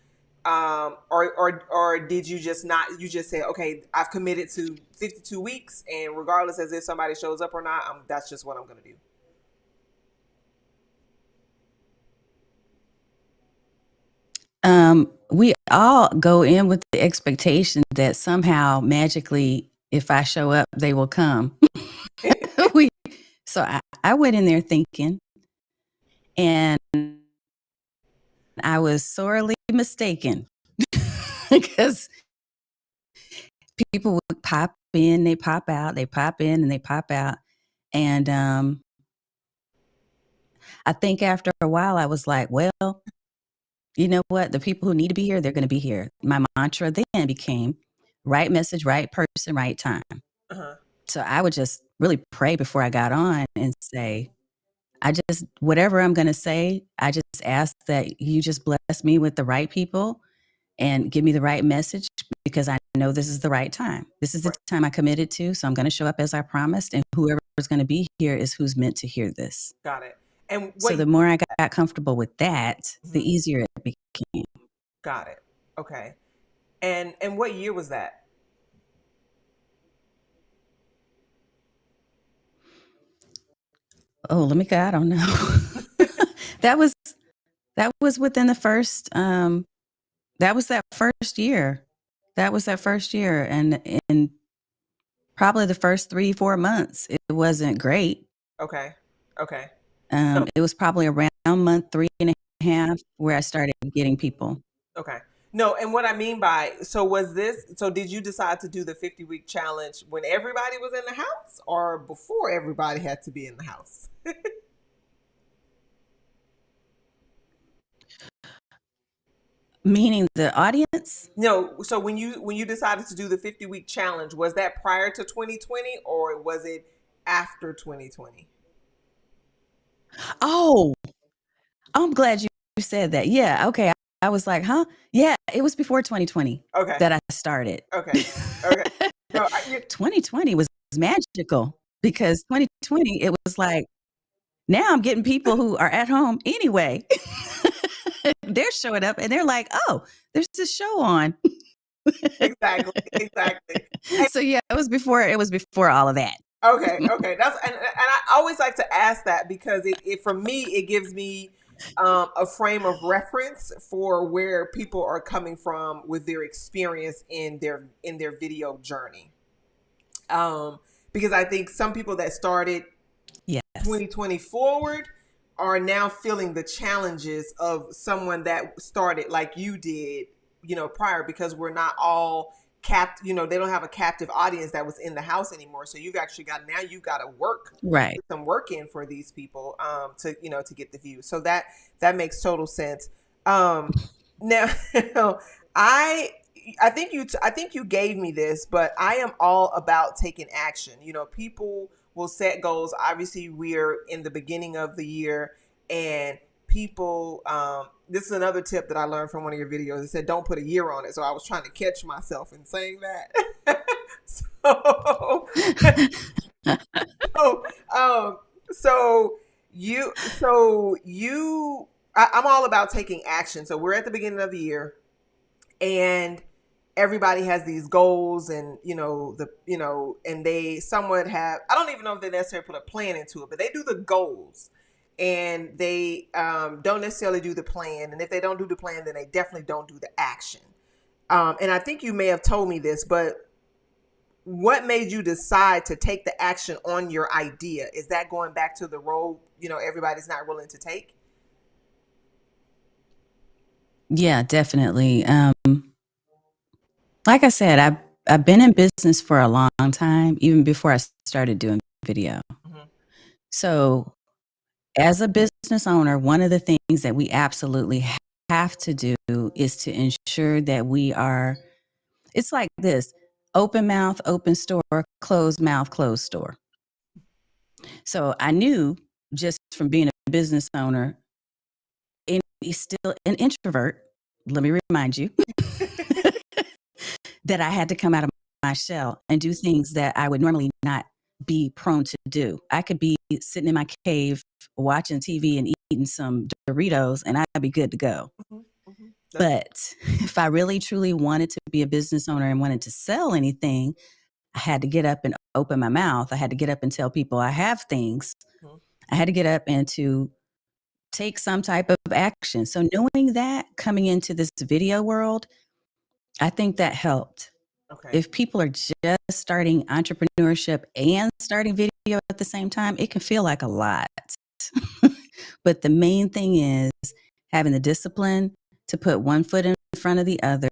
or did you just not? You just said, okay, I've committed to 52 weeks, and regardless as if somebody shows up or not, that's just what I'm going to do. We all go in with the expectation that somehow magically, if I show up, they will come. we, so I went in there thinking, and I was sorely mistaken because people would pop in, they pop out, they pop in, and they pop out. And I think after a while, I was like, well, you know what? The people who need to be here, they're going to be here. My mantra then became right message, right person, right time. Uh-huh. So I would just really pray before I got on and say, I just, whatever I'm going to say, I just ask that you just bless me with the right people and give me the right message, because I know this is the right time. This is the Right. time I committed to. So I'm going to show up as I promised. And whoever is going to be here is who's meant to hear this. Got it. And So what? the more I got comfortable with that, the Mhm. easier it became. Got it. Okay. And what year was that? Oh, let me go. I don't know. that was that was within the first that was that first year. That was that first year. And in probably the first 3, 4 months, it wasn't great. Okay. Okay. So It was probably around month 3.5 where I started getting people. okay. No, and what I mean by so was this so did you decide to do the 50-week challenge when everybody was in the house or before everybody had to be in the house? Meaning the audience? No, so when you decided to do the 50-week challenge, was that prior to 2020 or was it after 2020? Oh, I'm glad you said that. Yeah, okay. I was like, huh? Yeah, it was before 2020 Okay. that I started. Okay. Okay. No, 2020 was magical because 2020, it was like, now I'm getting people who are at home anyway. They're showing up and they're like, oh, there's this show on. exactly. Exactly. So yeah, it was before all of that. Okay, okay. That's and I always like to ask that because it for me it gives me a frame of reference for where people are coming from with their experience in their video journey. Because I think some people that started Yes. 2020 forward are now feeling the challenges of someone that started like you did, prior, because we're not all capped, they don't have a captive audience that was in the house anymore. So you've actually got now you got to work Right. some work in for these people to to get the views. So that makes total sense. Now I I think you gave me this, but I am all about taking action. People will set goals. Obviously, we're in the beginning of the year, and people. This is another tip that I learned from one of your videos. It said don't put a year on it, so I was trying to catch myself in saying that. so, so, um, so I'm all about taking action. So we're at the beginning of the year, and everybody has these goals, and and they somewhat have, I don't even know if they necessarily put a plan into it, but they do the goals, and they don't necessarily do the plan, and if they don't do the plan, then they definitely don't do the action. And I think you may have told me this, but what made you decide to take the action on your idea? Is that going back to the road everybody's not willing to take? Yeah, definitely. Like I said, I've been in business for a long time, even before I started doing video. Mm-hmm. So, as a business owner, one of the things that we absolutely have to do is to ensure that we are, it's like this: open mouth, open store, closed mouth, closed store. So, I knew just from being a business owner, and he's still an introvert, let me remind you, that I had to come out of my shell and do things that I would normally not be prone to do. I could be sitting in my cave watching TV and eating some Doritos and I'd be good to go. Mm-hmm. Mm-hmm. That's But if I really truly wanted to be a business owner and wanted to sell anything, I had to get up and open my mouth. I had to get up and tell people I have things. mm-hmm. I had to get up and to take some type of action. So knowing that coming into this video world, I think that helped. Okay. If people are just starting entrepreneurship and starting video at the same time, it can feel like a lot. But the main thing is having the discipline to put one foot in front of the other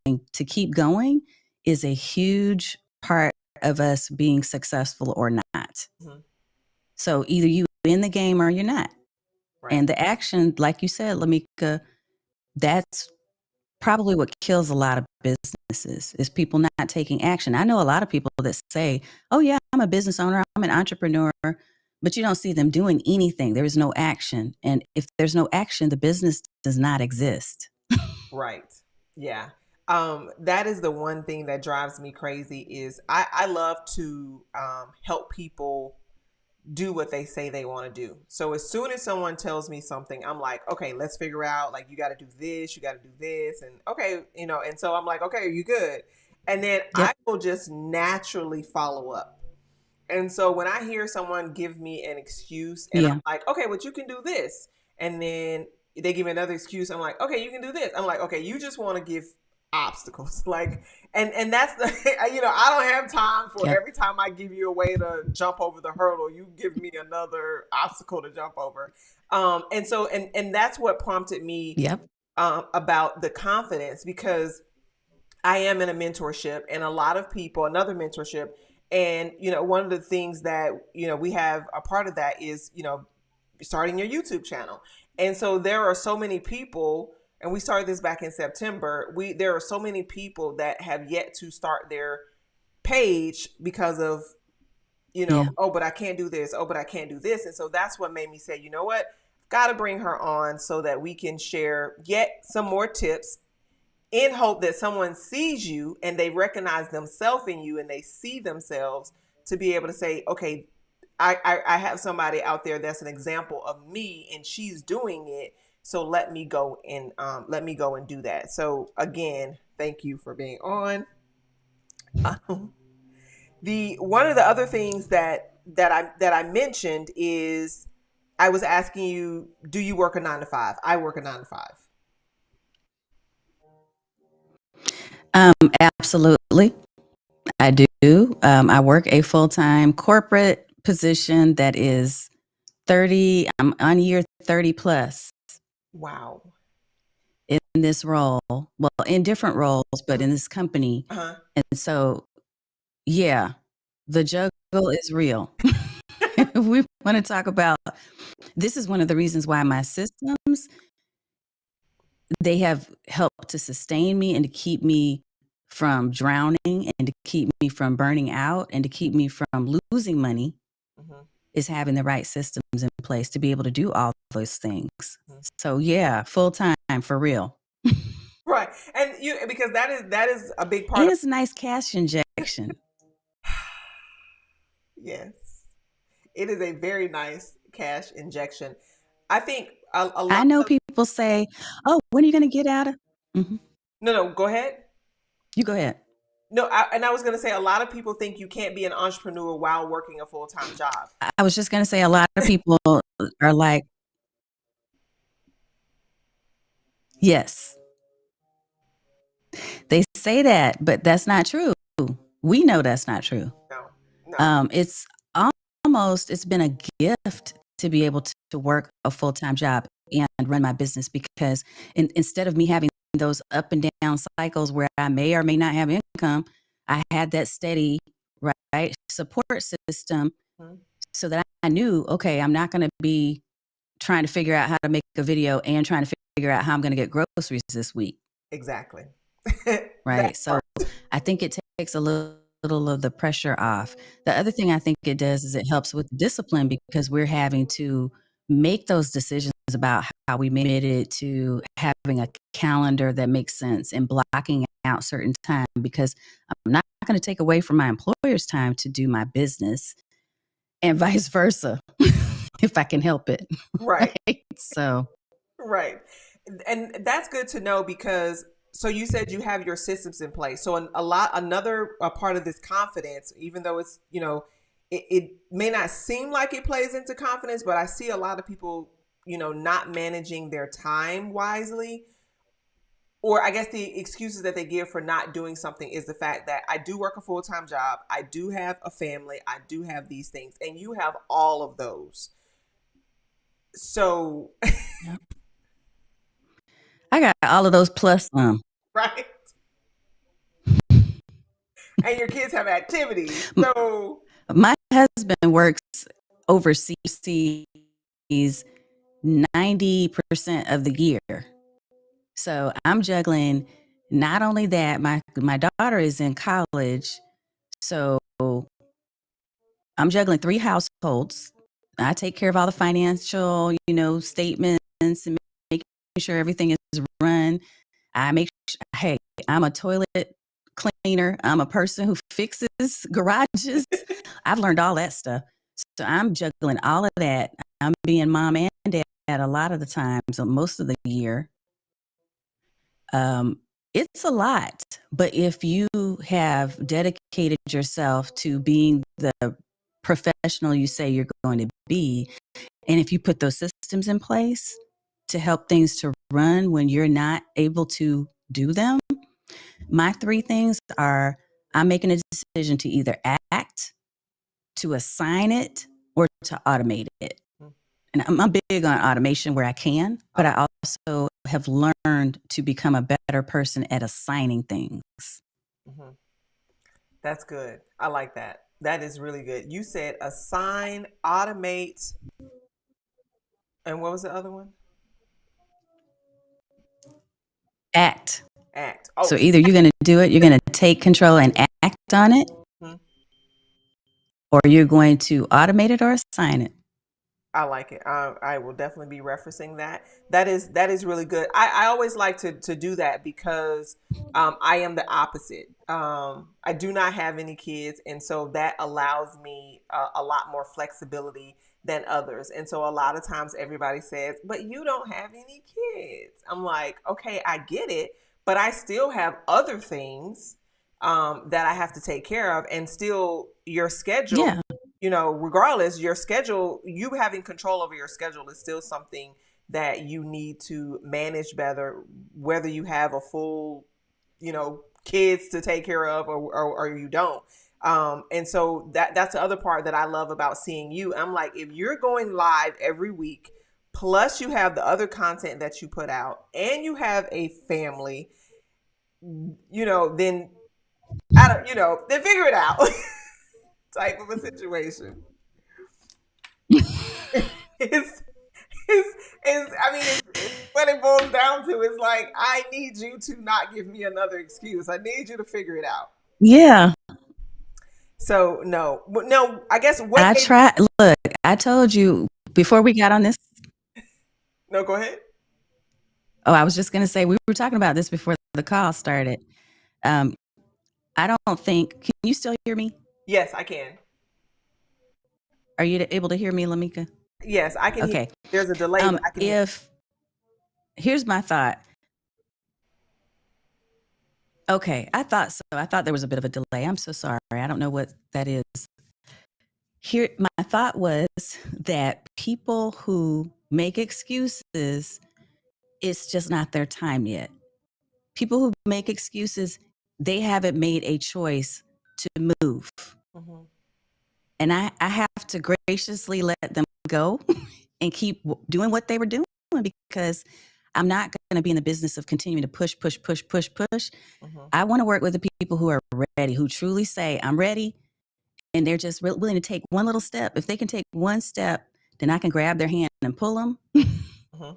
and to keep going is a huge part of us being successful or not. Mm-hmm. So either you in the game or you're not. Right. And the action, like you said, Lamika, that's probably what kills a lot of businesses is people not taking action. I know a lot of people that say, "Oh yeah, I'm a business owner, I'm an entrepreneur," but you don't see them doing anything. There is no action. And if there's no action, the business does not exist. Right. Yeah. That is the one thing that drives me crazy is I love to help people do what they say they want to do. So as soon as someone tells me something, I'm like, okay, let's figure out, like, you got to do this, you got to do this. And okay, and so I'm like, okay, are you good? And then I Yep. will just naturally follow up. And so when I hear someone give me an excuse and I'm Yeah. like, okay, but you can do this. And then they give me another excuse. I'm like, okay, you can do this. I'm like, okay, you just want to give obstacles. Like, and that's the, I don't have time for Yep. every time I give you a way to jump over the hurdle, you give me another obstacle to jump over. And that's what prompted me Yep. about the confidence, because I am in a mentorship and a lot of people, another mentorship. And, one of the things that, we have a part of that is, starting your YouTube channel. And so there are so many people, and we started this back in September. There are so many people that have yet to start their page because of, Yeah. oh, but I can't do this. Oh, but I can't do this. And so that's what made me say, you know what? Got to bring her on so that we can share yet some more tips, in hope that someone sees you and they recognize themselves in you and they see themselves to be able to say, okay, I have somebody out there that's an example of me and she's doing it. So let me go and do that. So again, thank you for being on. The one of the other things that I mentioned is I was asking you, do you work a 9 to 5? I work a 9 to 5. Um, Absolutely. I do. I work a full time corporate position that is 30, I'm on year 30 plus Wow. in this role. Well, in different roles, but in this company. Uh-huh. And so, yeah, the juggle is real. If we want to talk about, this is one of the reasons why my systems, they have helped to sustain me and to keep me from drowning and to keep me from burning out and to keep me from losing money, Mm-hmm. is having the right systems in place to be able to do all those things. Mm-hmm. So yeah, full time for real. Right. And because that is a big part And of. it's a nice cash injection. Yes. It is a very nice cash injection. I think a I lot know of. people say, "Oh, when are you going to get out of?" Mhm. No, go ahead. You go ahead. No, and I was going to say a lot of people think you can't be an entrepreneur while working a full-time job. I was just going to say a lot of people are like, "Yes, they say that, but that's not true. We know that's not true." No. No. It's it's been a gift to be able to work a full time job and run my business, because instead of me having those up and down cycles where I may or may not have income, I had that steady, right, support system, Mhm. so that I knew, okay, I'm not going to be trying to figure out how to make a video and trying to figure out how I'm going to get groceries this week. Exactly. That Right. So part. I think it takes a little of the pressure off. The other thing I think it does is it helps with discipline, because we're having to make those decisions about how we made it to having a calendar that makes sense and blocking out certain time, because I'm not going to take away from my employer's time to do my business, and vice versa if I can help it. Right. Right. So, Right. And that's good to know, because so you said you have your systems in place. So another part of this confidence, even though it's, it may not seem like it plays into confidence, but I see a lot of people, not managing their time wisely. Or I guess the excuses that they give for not doing something is the fact that I do work a full-time job, I do have a family, I do have these things, and you have all of those. So, yeah. I got all of those plus some. right. And your kids have activities. So, My husband works overseas 90% of the year. So I'm juggling, not only that, my daughter is in college. So I'm juggling 3 households. I take care of all the financial, statements and making sure everything is run. I make sure, hey, I'm a toilet cleaner. I'm a person who fixes garages. I've learned all that stuff. So I'm juggling all of that. I'm being mom and dad a lot of the times, so most of the year. Um, it's a lot. But if you have dedicated yourself to being the professional you say you're going to be, and if you put those systems in place to help things to run when you're not able to do them, my three things are: I'm making a decision to either act, to assign it, or to automate it. And I'm big on automation where I can, but I also have learned to become a better person at assigning things. Mm-hmm. That's good. I like that. That is really good. You said assign, automate, and what was the other one? Act. Act. So Oh, either you're going to do it, you're going to take control and act on it, mhm. or you're going to automate it or assign it. I like it. I will definitely be referencing that. That is really good. I always like to do that because I am the opposite. I do not have any kids, and so that allows me a lot more flexibility than others. And so a lot of times everybody says, "But you don't have any kids." I'm like, "Okay, I get it, but I still have other things that I have to take care of, and still your schedule." Yeah. Regardless, your schedule, you having control over your schedule is still something that you need to manage better, whether you have a full, kids to take care of or you don't. And so that's the other part that I love about seeing you. I'm like, if you're going live every week, plus you have the other content that you put out, and you have a family, then I don't, then figure it out type of a situation. it's it's what it boils down to is like, I need you to not give me another excuse. I need you to figure it out. Yeah. So no, I guess what I made try. Look, I told you before we got on this. no, go ahead. Oh, I was just going to say, we were talking about this before the call started. Um, I don't think, can you still hear me? Yes, I can. Are you able to hear me, Lamika? Yes, I can hear. Okay. There's a delay, but I can hear. If, here's my thought. Okay. I thought so. I thought there was a bit of a delay. I'm so sorry. I don't know what that is. Here, my thought was that people who make excuses, it's just not their time yet. People who make excuses, they haven't made a choice to move. Mm-hmm. And I have to graciously let them go and keep doing what they were doing, because I'm not going to be in the business of continuing to push, push, push, push, push. Mm-hmm. I want to work with the people who are ready, who truly say, I'm ready. And they're just willing to take one little step. If they can take one step, then I can grab their hand and pull them. Mm-hmm.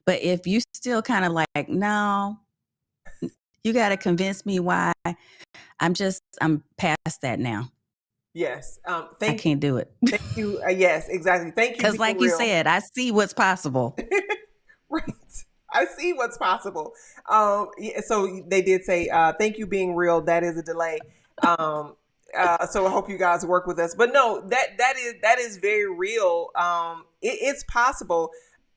But if you still kind of like, no, you got to convince me why, I'm past that now. Yes. I Thank you. can't do it. Thank you. Yes, exactly. Thank you Because, being like you real. said, I see what's possible. Right. I see what's possible. Yeah, so they did say, thank you being real. That is a delay. So I hope you guys work with us. But no, that is very real. It's possible.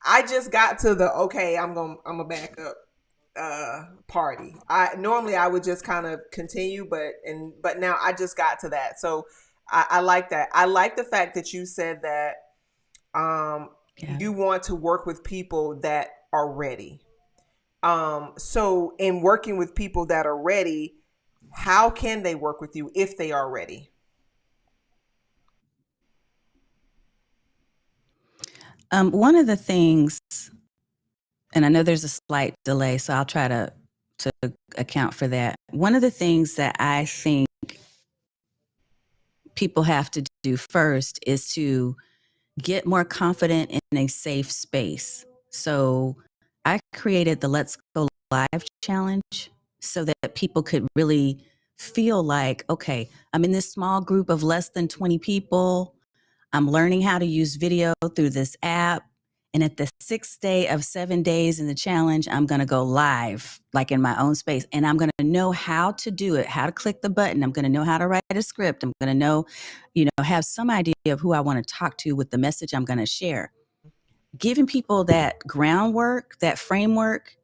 I just got to the okay, I'm a back up party. I would just kind of continue, but now I just got to that. So I like that. I like the fact that you said that Yeah. you want to work with people that are ready. So in working with people that are ready, how can they work with you if they are ready? One of the things, and I know there's a slight delay, so I'll try to account for that. One of the things that I think people have to do first is to get more confident in a safe space. So I created the Let's Go Live challenge so that people could really feel like, okay, I'm in this small group of less than 20 people. I'm learning how to use video through this app. And at the 6th day of 7 days in the challenge, I'm going to go live, like in my own space. And I'm going to know how to do it, how to click the button. I'm going to know how to write a script. I'm going to know, have some idea of who I want to talk to with the message I'm going to share. Giving people that groundwork, that framework,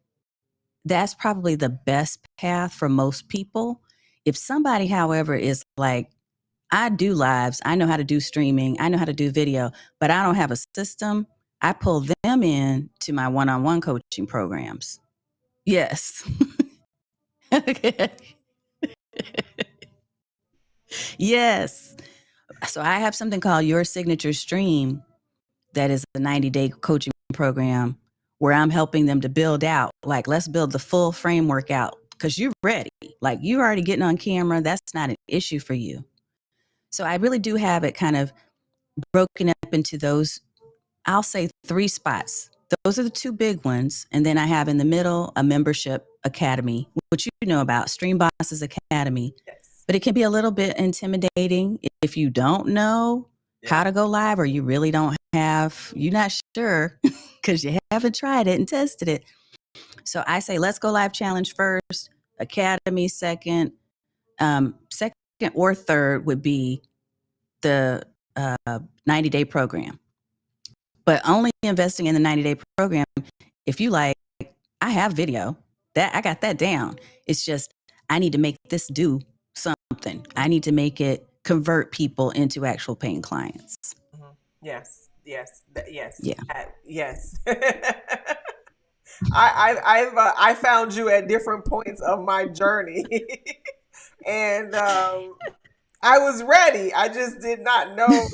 that's probably the best path for most people. If somebody, however, is like, I do lives, I know how to do streaming, I know how to do video, but I don't have a system, I pull them in to my one-on-one coaching programs. Yes. Yes. So I have something called Your Signature Stream that is a 90-day coaching program where I'm helping them to build out, like, let's build the full framework out because you're ready. Like, you're already getting on camera. That's not an issue for you. So I really do have it kind of broken up into those, I'll say 3 spots. Those are the 2 big ones. And then I have in the middle a membership academy, which you know about, Stream Bosses Academy. Yes. But it can be a little bit intimidating if you don't know how to go live, or you really don't have, you're not sure because you haven't tried it and tested it. So I say, let's go live challenge first, academy second, second or third would be the 90-day program. But only investing in the 90-day program if you like, I have video, that I got that down. It's just, I need to make this do something. I need to make it convert people into actual paying clients. Mm-hmm. Yes. Yes. Yes. Yeah. Yes. I found you at different points of my journey, and I was ready. I just did not know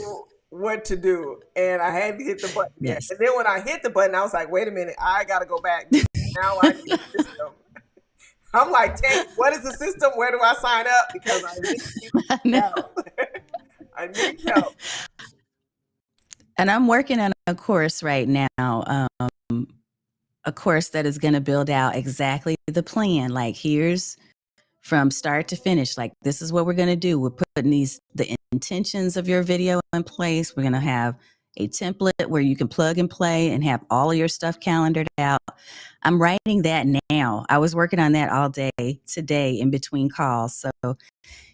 what to do, and I had to hit the button. Yeah. Yes. And then when I hit the button, I was like, "Wait a minute! I got to go back because now I need a system." I'm like, "Tanya, what is the system? Where do I sign up? Because I need help. I need help." And I'm working on a course right now, a course that is going to build out exactly the plan. Like, here's from start to finish. Like, this is what we're going to do. We're putting the intentions of your video in place. We're going to have a template where you can plug and play and have all of your stuff calendared out. I'm writing that now. I was working on that all day today in between calls. So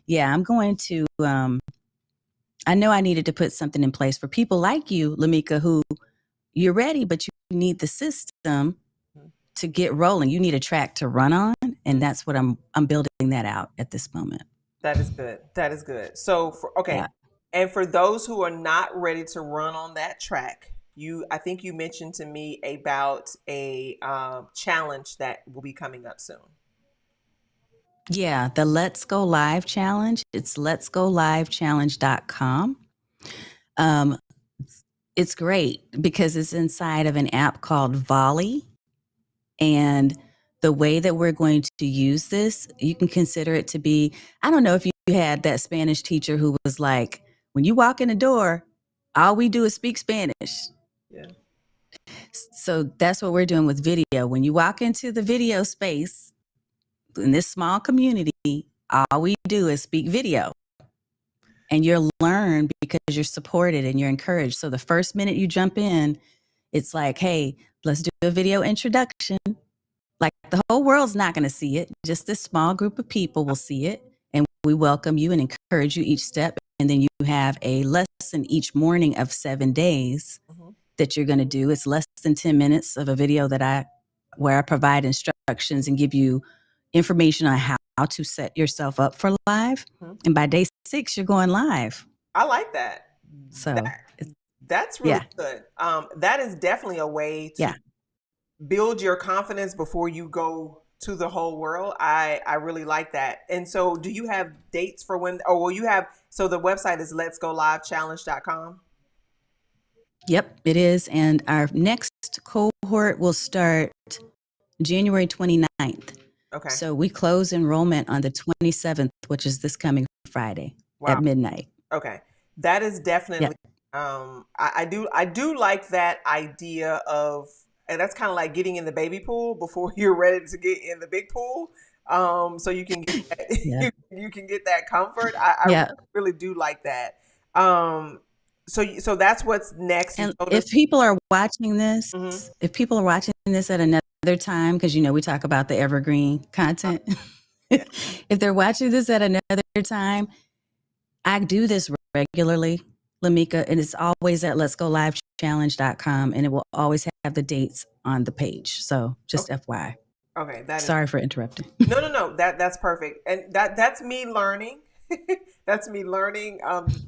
yeah, I'm going to, I know I needed to put something in place for people like you, Lamika, who you're ready, but you need the system to get rolling. You need a track to run on. And that's what I'm building that out at this moment. That is good. That is good. So okay. Yeah. And for those who are not ready to run on that track, I think you mentioned to me about a challenge that will be coming up soon. Yeah, the Let's Go Live Challenge. It's letsgolivechallenge.com. It's great because it's inside of an app called Volley. And the way that we're going to use this, you can consider it to be, I don't know if you had that Spanish teacher who was like, when you walk in the door, all we do is speak Spanish. Yeah. So that's what we're doing with video. When you walk into the video space in this small community, all we do is speak video. And you'll learn because you're supported and you're encouraged. So the first minute you jump in, it's like, hey, let's do a video introduction. Like, the whole world's not going to see it. Just this small group of people will see it. And we welcome you and encourage you each step. And then you have a lesson each morning of 7 days that you're going to do. It's less than 10 minutes of a video where I provide instructions and give you information on how to set yourself up for live. And by day 6, you're going live. I like that. So that's really good. That is definitely a way to build your confidence before you go to the whole world. I really like that. And so do you have dates for when, or will you have, so the website is letsgolivechallenge.com? Yep, it is. And our next cohort will start January 29th. Okay. So we close enrollment on the 27th, which is this coming Friday at midnight. Okay. That is definitely, I do like that idea of, and that's kind of like getting in the baby pool before you're ready to get in the big pool. So you can get that, you can get that comfort. I really do like that. So that's what's next. You And told us. if people are watching this, Mhm. if people are watching this at another time, because we talk about the evergreen content. Yeah. If they're watching this at another time, I do this regularly, Lamika, and it's always at letsgolivechallenge.com, and it will always have the dates on the page. So just Okay. FYI. Okay. That is. Sorry for interrupting. No, no, no. That's perfect, and that's me learning. That's me learning.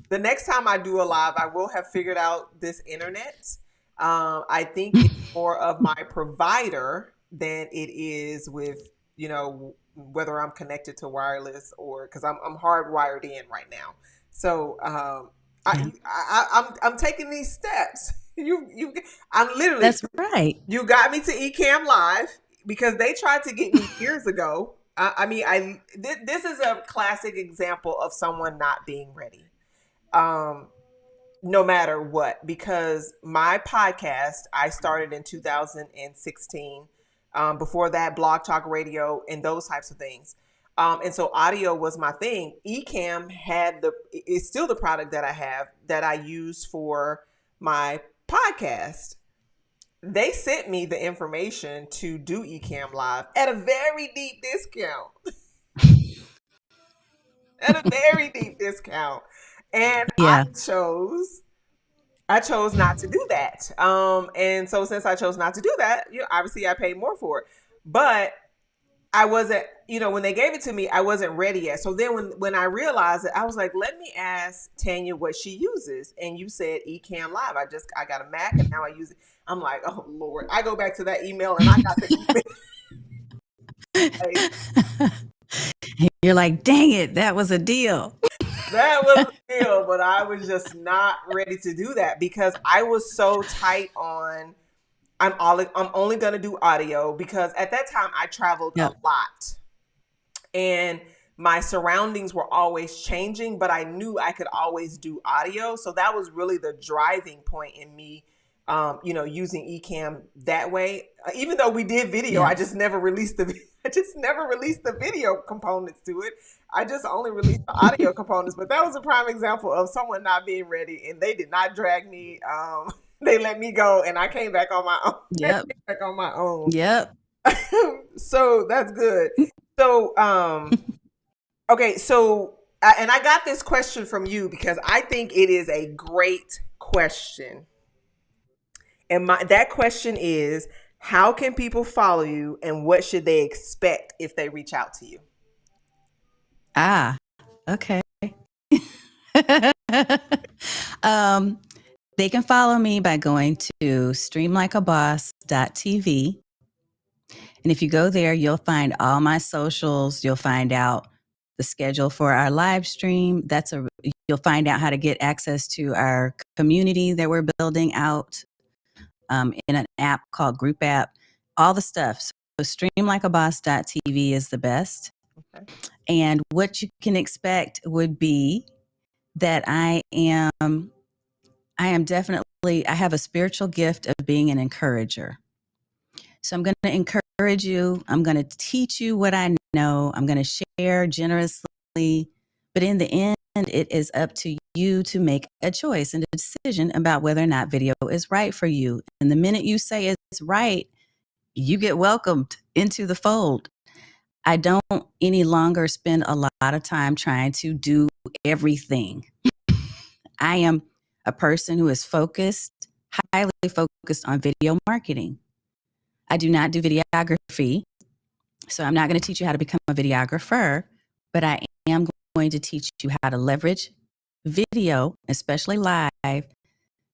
The next time I do a live, I will have figured out this internet. I think it's more of my provider than it is with whether I'm connected to wireless or because I'm hardwired in right now. So Yeah, I'm taking these steps. I'm literally that's right. you got me to Ecamm Live because they tried to get me years ago. I mean, this is a classic example of someone not being ready. Um, no matter what, because my podcast I started in 2016. Before that, Blog Talk Radio and those types of things. And so audio was my thing. Ecamm is still the product that I have that I use for my podcast. They sent me the information to do Ecamm Live at a very deep discount. At a very deep discount. And Yeah. I chose not to do that. And so since I chose not to do that, obviously I paid more for it. But I wasn't, when they gave it to me, I wasn't ready yet. So then when I realized it, I was like, let me ask Tanya what she uses. And you said Ecamm Live. I got a Mac and now I use it. I'm like, oh Lord. I go back to that email and I got the email. Like, You're like, dang it, that was a deal. that was the deal, but I was just not ready to do that because I was so tight on I'm only gonna do audio because at that time I traveled a Yep. lot and my surroundings were always changing, but I knew I could always do audio. So that was really the driving point in me, using Ecamm that way. Even though we did video, Yeah. I just never released the video components to it. I just only released the audio components. But that was a prime example of someone not being ready, and they did not drag me. They let me go, and I came back on my own. Yep. Back on my own. Yep. So that's good. So okay, so and I got this question from you because I think it is a great question. And that question is, how can people follow you and what should they expect if they reach out to you? Ah, okay. um, they can follow me by going to streamlikeaboss.tv. And if you go there, you'll find all my socials. You'll find out the schedule for our live stream. You'll find out how to get access to our community that we're building out in an app called Group App. All the stuff. So streamlikeaboss.tv is the best. Okay. And what you can expect would be that I I have a spiritual gift of being an encourager. So I'm going to encourage you. I'm going to teach you what I know. I'm going to share generously. But in the end, it is up to you to make a choice and a decision about whether or not video is right for you. And the minute you say it's right, you get welcomed into the fold. I don't any longer spend a lot of time trying to do everything. I am a person who is highly focused on video marketing. I do not do videography, so I'm not going to teach you how to become a videographer, but I am going to teach you how to leverage video, especially live,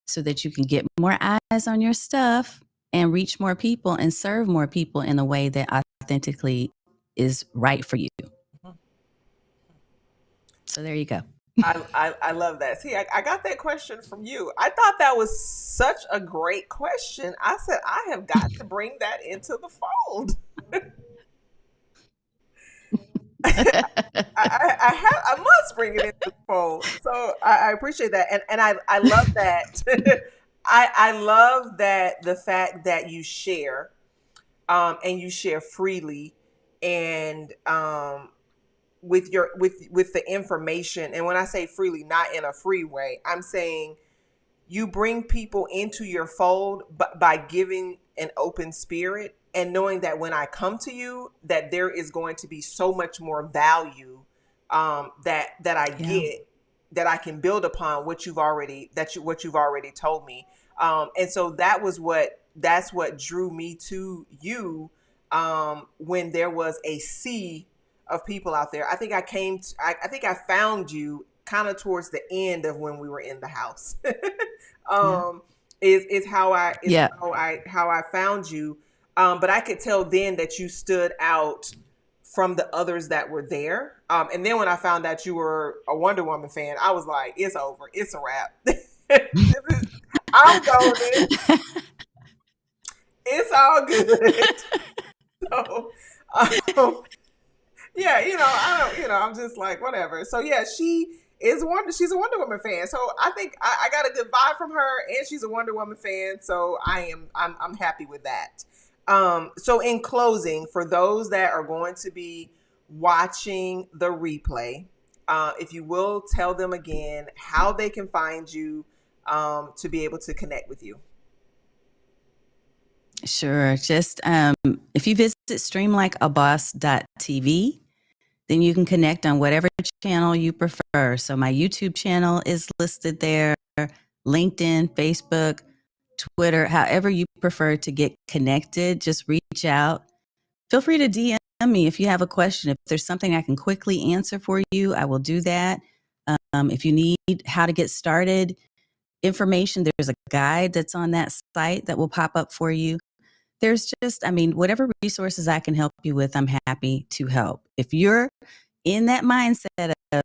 so that you can get more eyes on your stuff and reach more people and serve more people in a way that authentically is right for you. Mhm. So there you go. I love that. See, I got that question from you. I thought that was such a great question. I said, I have got to bring that into the fold. I must bring it into the fold. So I appreciate that. And I love that. I love that the fact that you share, and you share freely and, with the information. And when I say freely, not in a free way, I'm saying you bring people into your fold by giving an open spirit and knowing that when I come to you, that there is going to be so much more value that I Yeah. get, that I can build upon what you've already told me. And so that's what drew me to you, when there was a sea of people out there. I think I found you kind of towards the end of when we were in the house. Yeah. um, is Yeah. how I found you. But I could tell then that you stood out from the others that were there. And then when I found out you were a Wonder Woman fan, I was like, it's over. It's a wrap. I'm golden. It's all good. So, um, yeah, I don't, I'm just like, whatever. So yeah, she's a Wonder Woman fan. So I think I got a good vibe from her, and she's a Wonder Woman fan. So I'm happy with that. So in closing, for those that are going to be watching the replay, if you will tell them again how they can find you, to be able to connect with you. Sure. Just if you visit streamlikeaboss.tv, then you can connect on whatever channel you prefer. So my YouTube channel is listed there, LinkedIn, Facebook, Twitter, however you prefer to get connected. Just reach out. Feel free to DM me if you have a question. If there's something I can quickly answer for you, I will do that. If you need how to get started information, there's a guide that's on that site that will pop up for you. There's just, I mean, whatever resources I can help you with, I'm happy to help. If you're in that mindset of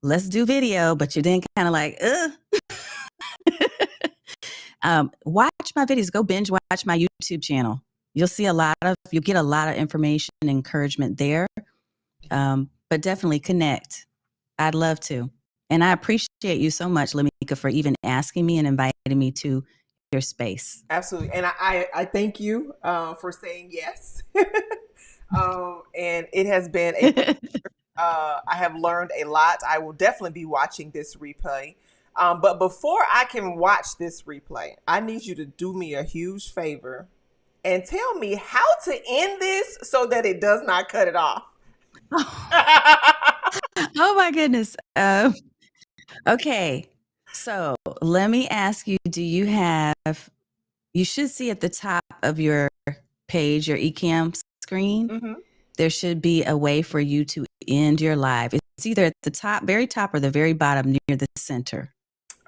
let's do video, but you're then kind of like, watch my videos, go binge watch my YouTube channel. You'll get a lot of information and encouragement there. But definitely connect. I'd love to. And I appreciate you so much, Lamika, for even asking me and inviting me to your space. Absolutely. And I thank you, for saying yes. And it has been a I have learned a lot. I will definitely be watching this replay. But before I can watch this replay, I need you to do me a huge favor and tell me how to end this so that it does not cut it off. Oh my goodness. Okay. So let me ask you, you should see at the top of your page, your eCam screen, Mm-hmm. there should be a way for you to end your live. It's either at the top, very top, or the very bottom near the center.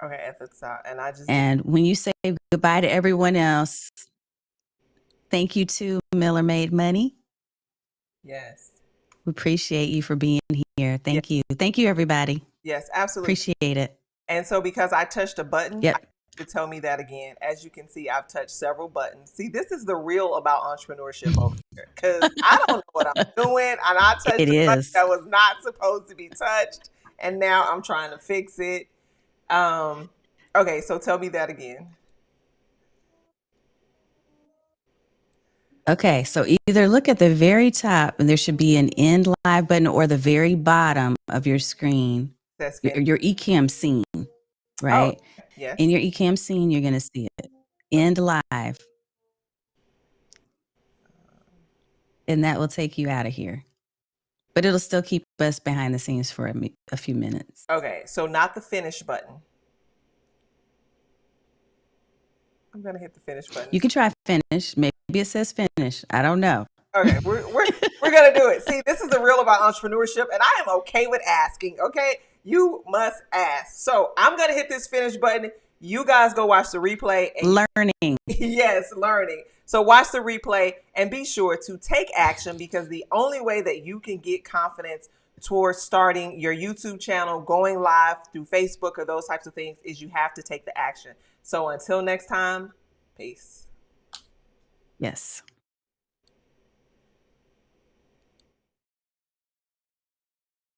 Okay, at the top. And I just did. And when you say goodbye to everyone else, thank you to Miller Made Money. Yes. We appreciate you for being here. Yes. Thank you. Thank you, everybody. Yes, absolutely. Appreciate it. And so because I touched a button, I Yep. to tell me that again. As you can see, I've touched several buttons. See, this is the real about entrepreneurship over here. Because I don't know what I'm doing. And I touched It a button is. that was not supposed to be touched. And now I'm trying to fix it. Okay, so tell me that again. Okay, so either look at the very top and there should be an end live button, or the very bottom of your screen, That's finished. your eCam scene, Oh, right? yes. In your eCam scene, you're going to see it. End live. And that will take you out of here. But it'll still keep us behind the scenes for a few minutes. Okay, so not the finish button. I'm going to hit the finish button. You can try finish. Maybe it says finish. I don't know. Okay, we're gonna do it. See, this is the real about entrepreneurship, and I am okay with asking. Okay, you must ask. So I'm gonna hit this finish button. You guys go watch the replay. And Learning. yes, learning. So watch the replay and be sure to take action, because the only way that you can get confidence towards starting your YouTube channel, going live through Facebook or those types of things, is you have to take the action. So until next time, peace. Yes.